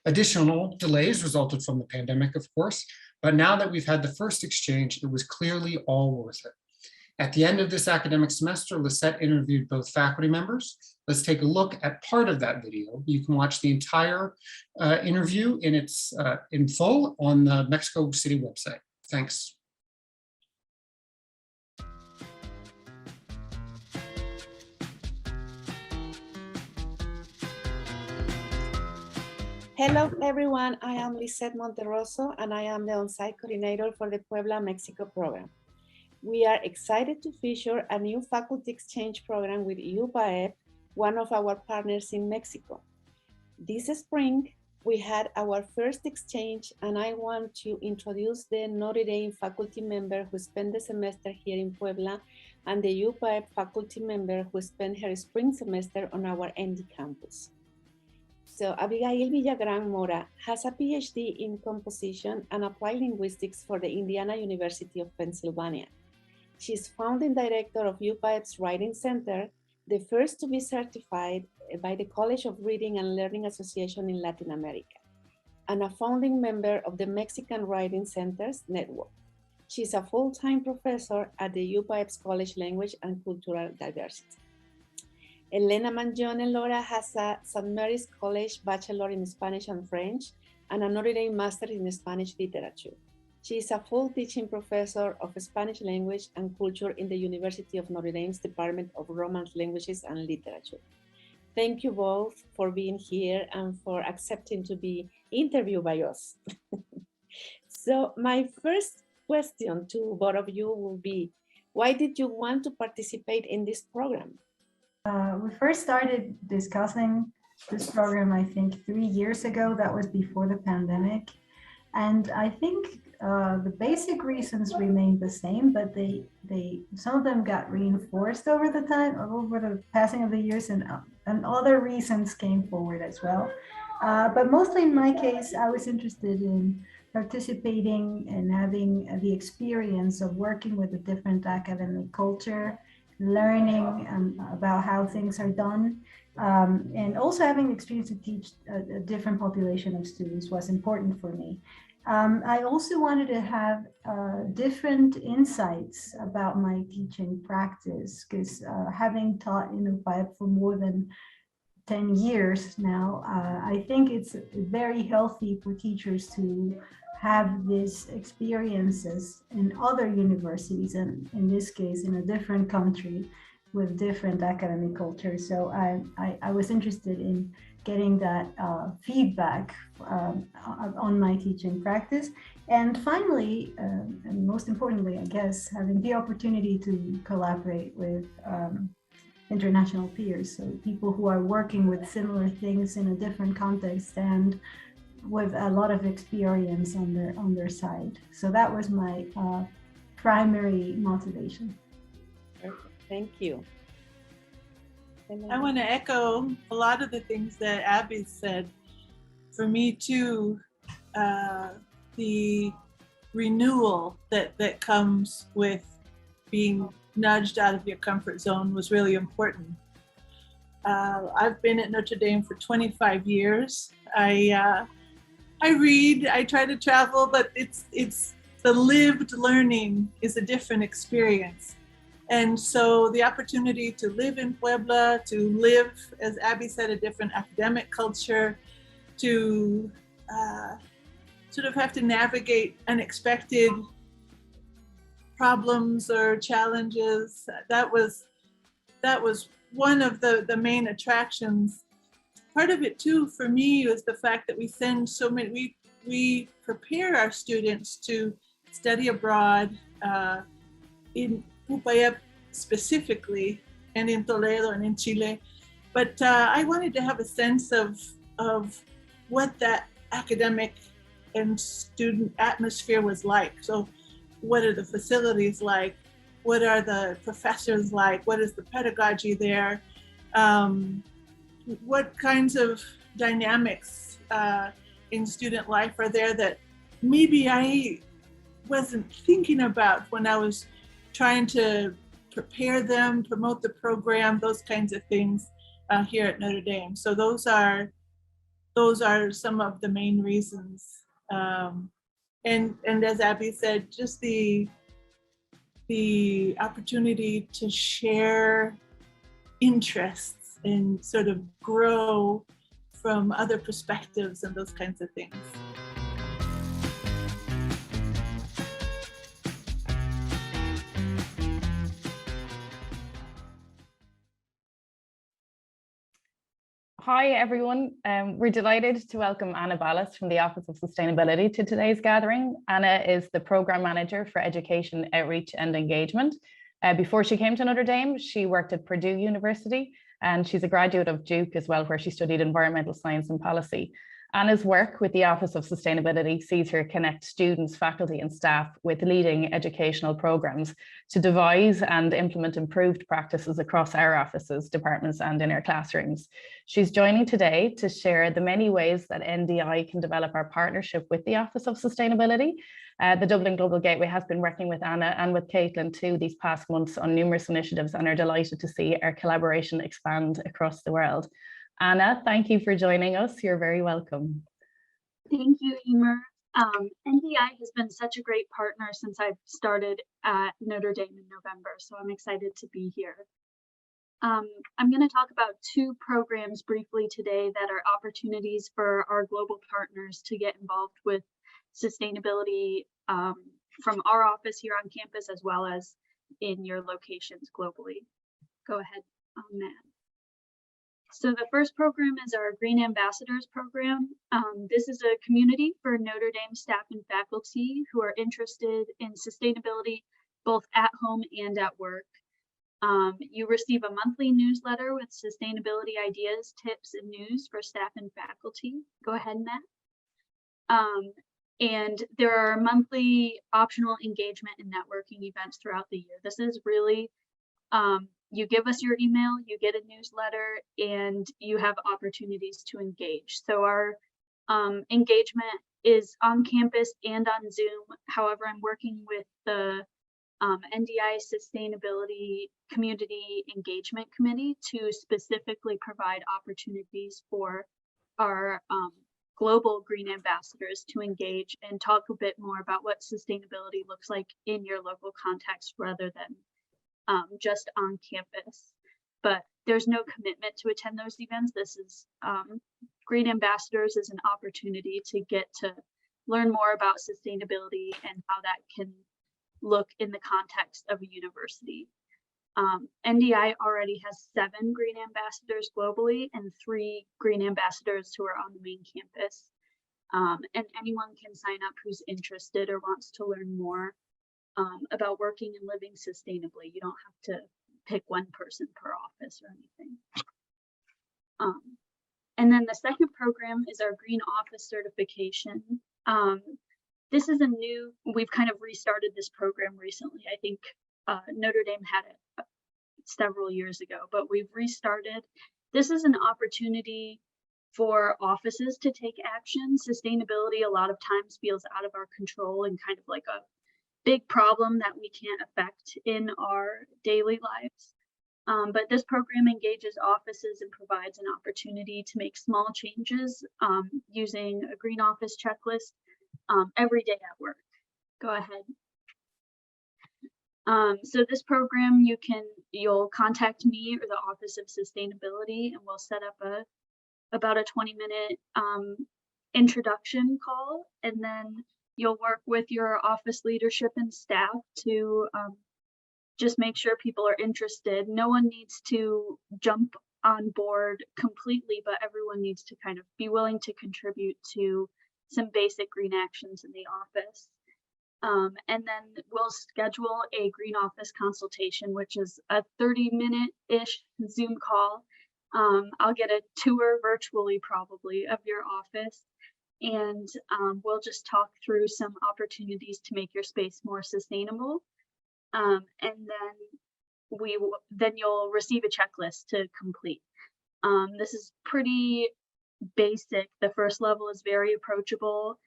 Additional delays resulted from the pandemic, of course, but now that we've had the first exchange, it was clearly all worth it. At the end of this academic semester, Lisette interviewed both faculty members. Let's take a look at part of that video. You can watch the entire interview in full on the Mexico City website. Thanks. Hello, everyone. I am Lisette Monterroso, and I am the on-site coordinator for the Puebla, Mexico program. We are excited to feature a new faculty exchange program with UPIEP, one of our partners in Mexico. This spring, we had our first exchange, and I want to introduce the Notre Dame faculty member who spent the semester here in Puebla and the UPIEP faculty member who spent her spring semester on our ND campus. So Abigail Villagran Mora has a PhD in composition and applied linguistics for the Indiana University of Pennsylvania. She's founding director of UPIEP's Writing Center, the first to be certified by the College of Reading and Learning Association in Latin America, and a founding member of the Mexican Writing Centers Network. She's a full-time professor at the UPIEP's College Language and Cultural Diversity. Elena Mangione Lora has a St. Mary's College Bachelor in Spanish and French and a Notre Dame Master in Spanish Literature. She is a full teaching professor of Spanish language and culture in the University of Notre Dame's Department of Romance Languages and Literature. Thank you both for being here and for accepting to be interviewed by us. So my first question to both of you will be, why did you want to participate in this program? We first started discussing this program, I think, 3 years ago. That was before the pandemic. And I think the basic reasons remained the same, but some of them got reinforced over the passing of the years, and other reasons came forward as well. But mostly in my case, I was interested in participating and having the experience of working with a different academic culture, learning about how things are done, and also having the experience to teach a different population of students was important for me. I also wanted to have different insights about my teaching practice, because having taught in UPIEP for more than 10 years now, I think it's very healthy for teachers to have these experiences in other universities, and in this case, in a different country with different academic cultures. So I was interested in getting that feedback on my teaching practice. And finally, and most importantly, I guess, having the opportunity to collaborate with international peers, so people who are working with similar things in a different context and with a lot of experience on their side. So that was my primary motivation. Thank you. I want to echo a lot of the things that Abby said. For me too, the renewal that comes with being nudged out of your comfort zone was really important. I've been at Notre Dame for 25 years. I read, I try to travel, but it's the lived learning is a different experience. And so the opportunity to live in Puebla, to live, as Abby said, a different academic culture, to sort of have to navigate unexpected problems or challenges. That was one of the main attractions. Part of it too, for me, was the fact that we send so many, we prepare our students to study abroad in Upayap specifically, and in Toledo and in Chile. But I wanted to have a sense of what that academic and student atmosphere was like. So what are the facilities like? What are the professors like? What is the pedagogy there? What kinds of dynamics in student life are there that maybe I wasn't thinking about when I was trying to prepare them, promote the program, those kinds of things here at Notre Dame. So those are some of the main reasons. And as Abby said, just the opportunity to share interests and sort of grow from other perspectives and those kinds of things. Hi, everyone. We're delighted to welcome Anna Ballas from the Office of Sustainability to today's gathering. Anna is the Programme Manager for Education, Outreach and Engagement. Before she came to Notre Dame, she worked at Purdue University, and she's a graduate of Duke as well, where she studied environmental science and policy. Anna's work with the Office of Sustainability sees her connect students, faculty and staff with leading educational programs to devise and implement improved practices across our offices, departments and in our classrooms. She's joining today to share the many ways that NDI can develop our partnership with the Office of Sustainability. The Dublin Global Gateway has been working with Anna and with Caitlin too these past months on numerous initiatives and are delighted to see our collaboration expand across the world. Anna, thank you for joining us. You're very welcome. Thank you, Emer. NDI has been such a great partner since I've started at Notre Dame in November, so I'm excited to be here. I'm going to talk about two programs briefly today that are opportunities for our global partners to get involved with sustainability from our office here on campus, as well as in your locations globally. Go ahead on that. So the first program is our Green Ambassadors program. This is a community for Notre Dame staff and faculty who are interested in sustainability, both at home and at work. You receive a monthly newsletter with sustainability ideas, tips, and news for staff and faculty. Go ahead, Matt. And there are monthly optional engagement and networking events throughout the year. This is really you give us your email, you get a newsletter, and you have opportunities to engage. So our engagement is on campus and on Zoom. However, I'm working with the NDI Sustainability Community Engagement Committee to specifically provide opportunities for our global green ambassadors to engage and talk a bit more about what sustainability looks like in your local context rather than just on campus. But there's no commitment to attend those events. This is Green Ambassadors is an opportunity to get to learn more about sustainability and how that can look in the context of a university. NDI already has 7 Green Ambassadors globally and 3 Green Ambassadors who are on the main campus. And anyone can sign up who's interested or wants to learn more about working and living sustainably. You don't have to pick one person per office or anything. And then the second program is our Green Office Certification. This is we've kind of restarted this program recently. I think Notre Dame had it several years ago, but we've restarted. This is an opportunity for offices to take action. Sustainability a lot of times feels out of our control and kind of like a big problem that we can't affect in our daily lives. But this program engages offices and provides an opportunity to make small changes using a green office checklist every day at work. Go ahead. So this program, you'll contact me or the Office of Sustainability, and we'll set up about a 20-minute introduction call, and then you'll work with your office leadership and staff to just make sure people are interested. No one needs to jump on board completely, but everyone needs to kind of be willing to contribute to some basic green actions in the office. And then we'll schedule a green office consultation, which is a 30-minute-ish Zoom call. I'll get a tour virtually probably of your office, and we'll just talk through some opportunities to make your space more sustainable. And then you'll receive a checklist to complete. This is pretty basic. The first level is very approachable,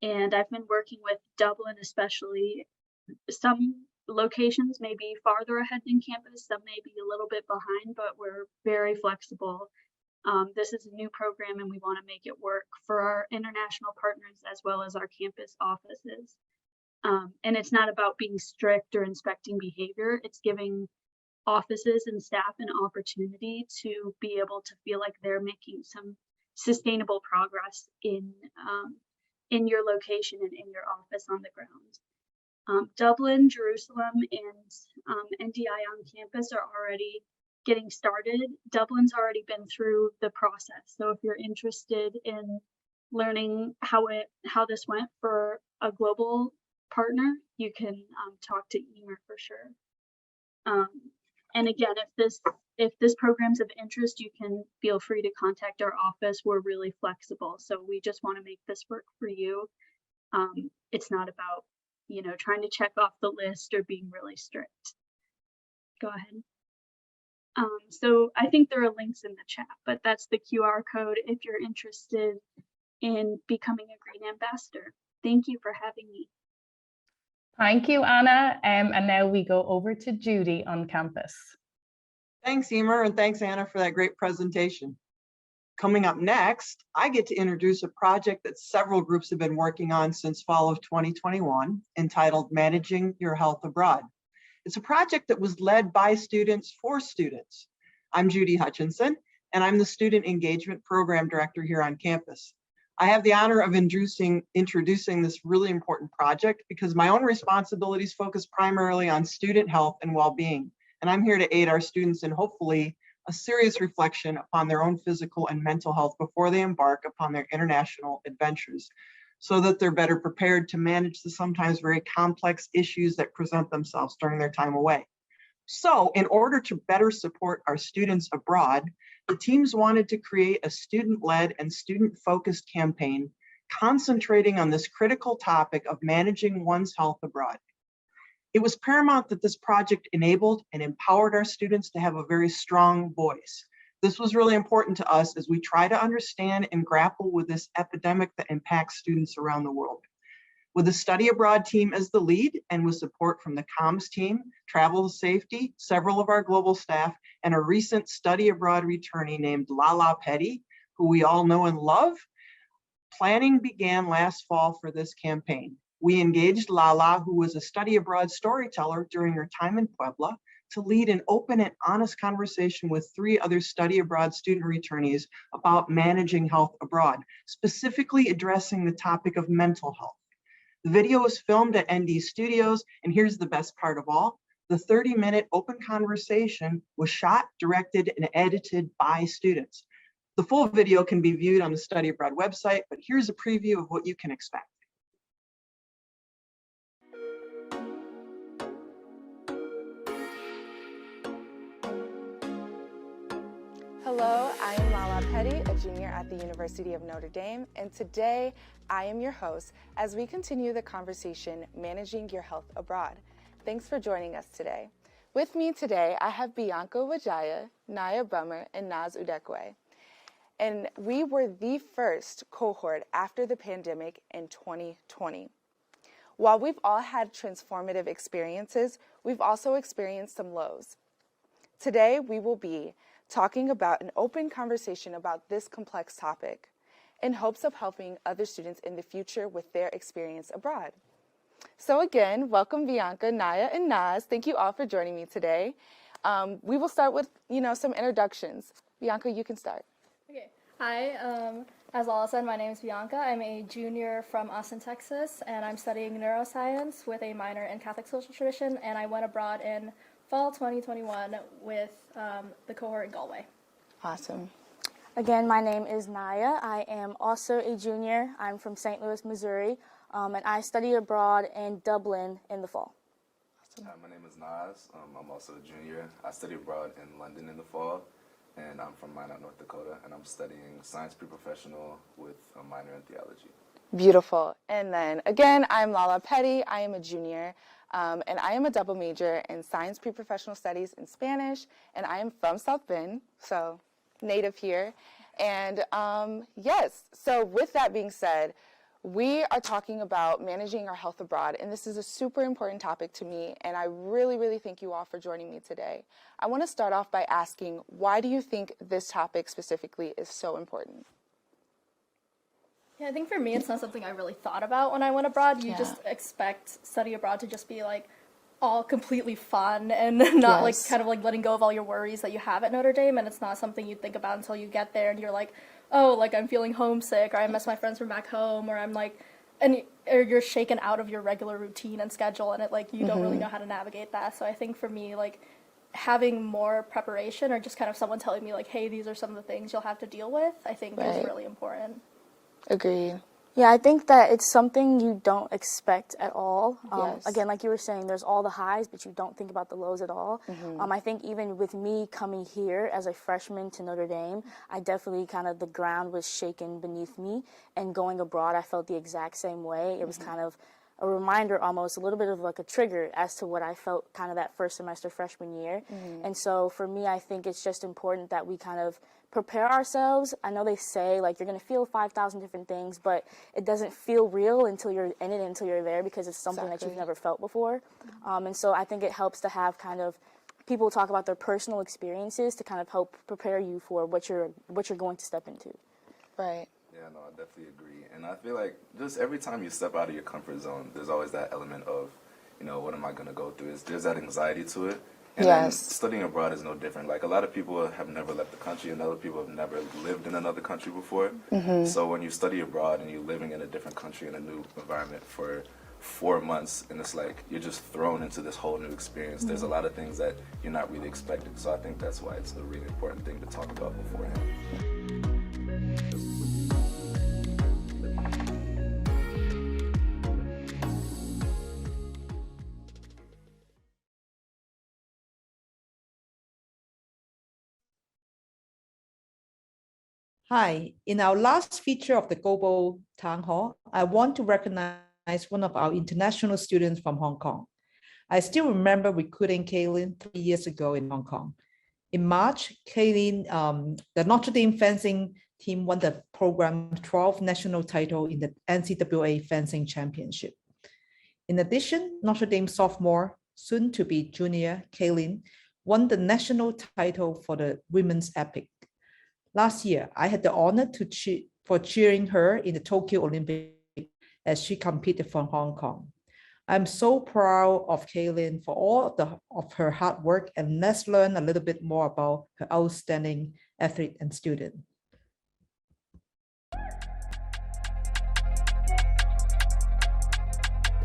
and I've been working with Dublin especially. Some locations may be farther ahead than campus, some may be a little bit behind, but we're very flexible. This is a new program and we want to make it work for our international partners as well as our campus offices. And it's not about being strict or inspecting behavior, it's giving offices and staff an opportunity to be able to feel like they're making some sustainable progress in your location and in your office on the ground. Dublin, Jerusalem, and NDI on campus are already getting started. Dublin's already been through the process. So if you're interested in learning how this went for a global partner, you can talk to Emer for sure. And again, if this program's of interest, you can feel free to contact our office. We're really flexible. So we just want to make this work for you. It's not about, trying to check off the list or being really strict. Go ahead. So I think there are links in the chat, but that's the QR code if you're interested in becoming a Green Ambassador. Thank you for having me. Thank you, Anna. And now we go over to Judy on campus. Thanks, Emer, and thanks, Anna, for that great presentation. Coming up next, I get to introduce a project that several groups have been working on since fall of 2021, entitled Managing Your Health Abroad. It's a project that was led by students for students. I'm Judy Hutchinson, and I'm the Student Engagement Program Director here on campus. I have the honor of introducing this really important project because my own responsibilities focus primarily on student health and well-being, and I'm here to aid our students in hopefully a serious reflection upon their own physical and mental health before they embark upon their international adventures, so that they're better prepared to manage the sometimes very complex issues that present themselves during their time away. So in order to better support our students abroad, the teams wanted to create a student-led and student-focused campaign concentrating on this critical topic of managing one's health abroad. It was paramount that this project enabled and empowered our students to have a very strong voice. This was really important to us as we try to understand and grapple with this epidemic that impacts students around the world. With the study abroad team as the lead and with support from the comms team, travel safety, several of our global staff, and a recent study abroad returnee named Lala Petty, who we all know and love, planning began last fall for this campaign. We engaged Lala, who was a study abroad storyteller during her time in Puebla, to lead an open and honest conversation with 3 other study abroad student returnees about managing health abroad, specifically addressing the topic of mental health. The video was filmed at ND Studios, and here's the best part of all. The 30-minute open conversation was shot, directed, and edited by students. The full video can be viewed on the Study Abroad website, but here's a preview of what you can expect. Hello, I am Lala Petty, a junior at the University of Notre Dame, and today I am your host as we continue the conversation, Managing Your Health Abroad. Thanks for joining us today. With me today, I have Bianca Wajaya, Naya Bummer, and Naz Udekwe. And we were the first cohort after the pandemic in 2020. While we've all had transformative experiences, we've also experienced some lows. Today, we will be talking about an open conversation about this complex topic in hopes of helping other students in the future with their experience abroad. So again, welcome Bianca, Naya, and Naz. Thank you all for joining me today. We will start with, some introductions. Bianca, you can start. Okay. Hi, As Lala said, my name is Bianca. I'm a junior from Austin, Texas, and I'm studying neuroscience with a minor in Catholic social tradition, and I went abroad in fall 2021 with the cohort in Galway. Awesome. Again, my name is Naya. I am also a junior. I'm from St. Louis, Missouri, and I study abroad in Dublin in the fall. Hi, my name is Naz. I'm also a junior. I study abroad in London in the fall, and I'm from Minot, North Dakota, and I'm studying science pre-professional with a minor in theology. Beautiful. And then again, I'm Lala Petty. I am a junior, and I am a double major in science pre-professional studies in Spanish, and I am from South Bend, so native here. And yes, so with that being said, we are talking about managing our health abroad, and this is a super important topic to me, and I really, really thank you all for joining me today. I want to start off by asking, why do you think this topic specifically is so important? Yeah, I think for me, it's not something I really thought about when I went abroad. You just expect study abroad to just be like all completely fun and not like kind of like letting go of all your worries that you have at Notre Dame, and it's not something you think about until you get there and you're like, oh, like I'm feeling homesick, or I miss my friends from back home, or I'm like, or you're shaken out of your regular routine and schedule, and it like you don't really know how to navigate that. So I think for me, like having more preparation or just kind of someone telling me like, hey, these are some of the things you'll have to deal with, I think is really important. Agreed. Yeah, I think that it's something you don't expect at all. Yes. Again, like you were saying, there's all the highs, but you don't think about the lows at all. I think even with me coming here as a freshman to Notre Dame, I definitely kind of, the ground was shaken beneath me. And going abroad, I felt the exact same way. It was kind of a reminder, almost a little bit of like a trigger as to what I felt kind of that first semester freshman year. And so for me, I think it's just important that we kind of prepare ourselves. I know they say like you're going to feel 5,000 different things, but it doesn't feel real until you're in it, until you're there, because it's something that you've never felt before. And so I think it helps to have kind of people talk about their personal experiences to kind of help prepare you for what you're going to step into. Right. Yeah, no, I definitely agree. And I feel like just every time you step out of your comfort zone, there's always that element of, you know, what am I going to go through? There's that anxiety to it. And then studying abroad is no different. Like, a lot of people have never left the country, and other people have never lived in another country before. So when you study abroad and you're living in a different country in a new environment for 4 months, and it's like you're just thrown into this whole new experience, there's a lot of things that you're not really expecting. So I think that's why it's a really important thing to talk about beforehand. Hi, in our last feature of the Global Town Hall, I want to recognize one of our international students from Hong Kong. I still remember recruiting Kaylin 3 years ago in Hong Kong. In March, Kaylin, the Notre Dame fencing team won the program's 12th national title in the NCAA Fencing Championship. In addition, Notre Dame sophomore, soon to be junior, Kaylin, won the national title for the women's epic. Last year, I had the honor for cheering her in the Tokyo Olympics as she competed for Hong Kong. I'm so proud of Kaylin for all of her hard work, and let's learn a little bit more about her outstanding athlete and student.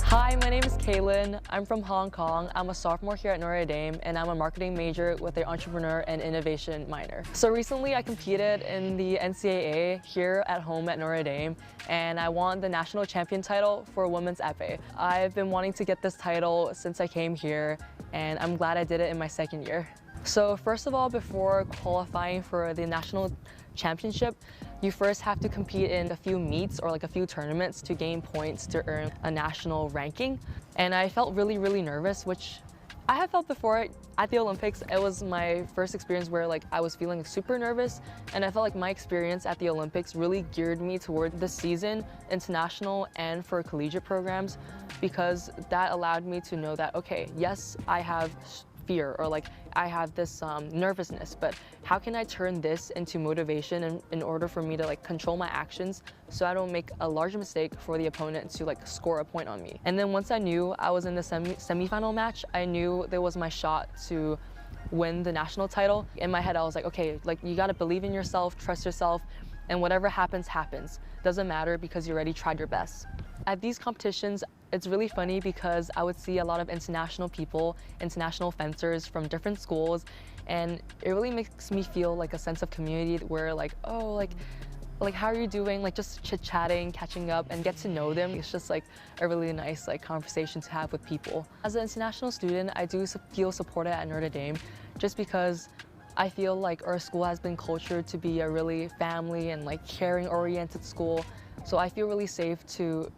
Hi, my name is Kaylin. I'm from Hong Kong. I'm a sophomore here at Notre Dame, and I'm a marketing major with an entrepreneur and innovation minor. So recently I competed in the NCAA here at home at Notre Dame, and I won the national champion title for women's epee. I've been wanting to get this title since I came here, and I'm glad I did it in my second year. So first of all, before qualifying for the national championship, you first have to compete in a few meets or like a few tournaments to gain points to earn a national ranking. And I felt really, really nervous, which I have felt before at the Olympics. It was my first experience where like I was feeling super nervous, and I felt like my experience at the Olympics really geared me toward the season, international and for collegiate programs, because that allowed me to know that, okay, yes, I have fear, or like I have this nervousness, but how can I turn this into motivation in order for me to like control my actions so I don't make a large mistake for the opponent to like score a point on me. And then once I knew I was in the semifinal match, I knew there was my shot to win the national title. In my head, I was like, okay, like you gotta believe in yourself, trust yourself, and whatever happens, happens. Doesn't matter because you already tried your best. At these competitions, it's really funny because I would see a lot of international people, international fencers from different schools, and it really makes me feel like a sense of community where like, oh, like how are you doing? Like just chit-chatting, catching up, and get to know them. It's just like a really nice like conversation to have with people. As an international student, I do feel supported at Notre Dame just because I feel like our school has been cultured to be a really family and like caring oriented school. So I feel really safe to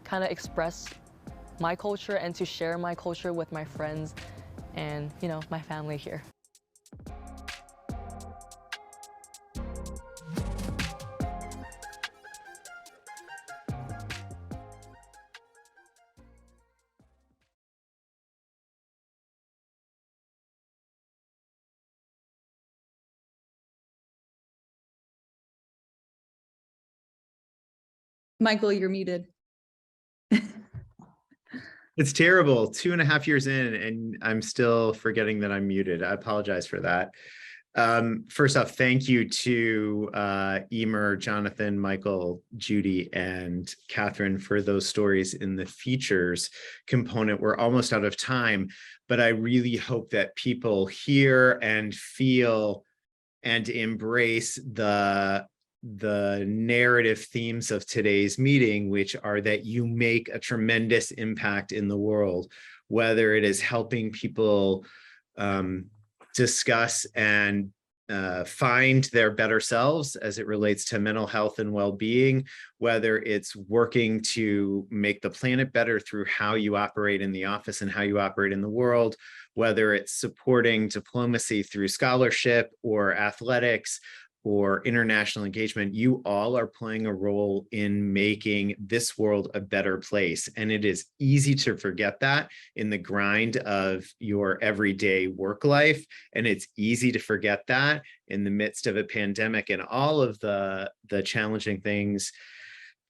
kind of express my culture and to share my culture with my friends and, you know, my family here. Michael, you're muted. It's terrible. 2.5 years in, and I'm still forgetting that I'm muted. I apologize for that. First off, thank you to Emer, Jonathan, Michael, Judy, and Catherine for those stories in the features component. We're almost out of time, but I really hope that people hear and feel and embrace the narrative themes of today's meeting, which are that you make a tremendous impact in the world, whether it is helping people discuss and find their better selves as it relates to mental health and well-being, whether it's working to make the planet better through how you operate in the office and how you operate in the world, whether it's supporting diplomacy through scholarship or athletics or international engagement. You all are playing a role in making this world a better place. And it is easy to forget that in the grind of your everyday work life. And it's easy to forget that in the midst of a pandemic and all of the challenging things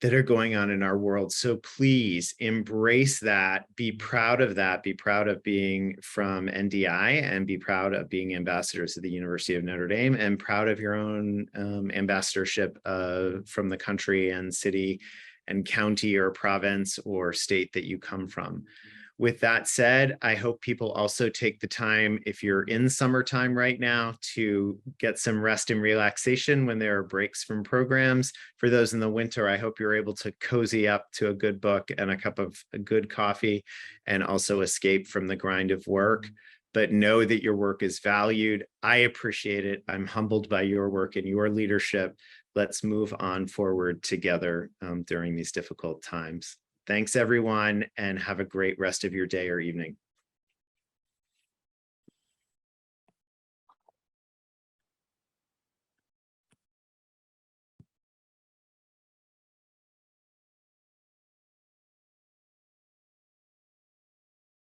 that are going on in our world. So please embrace that, be proud of that, be proud of being from NDI, and be proud of being ambassadors of the University of Notre Dame, and proud of your own ambassadorship from the country and city and county or province or state that you come from. With that said, I hope people also take the time, if you're in summertime right now, to get some rest and relaxation when there are breaks from programs. For those in the winter, I hope you're able to cozy up to a good book and a cup of a good coffee and also escape from the grind of work. But know that your work is valued. I appreciate it. I'm humbled by your work and your leadership. Let's move on forward together during these difficult times. Thanks, everyone, and have a great rest of your day or evening.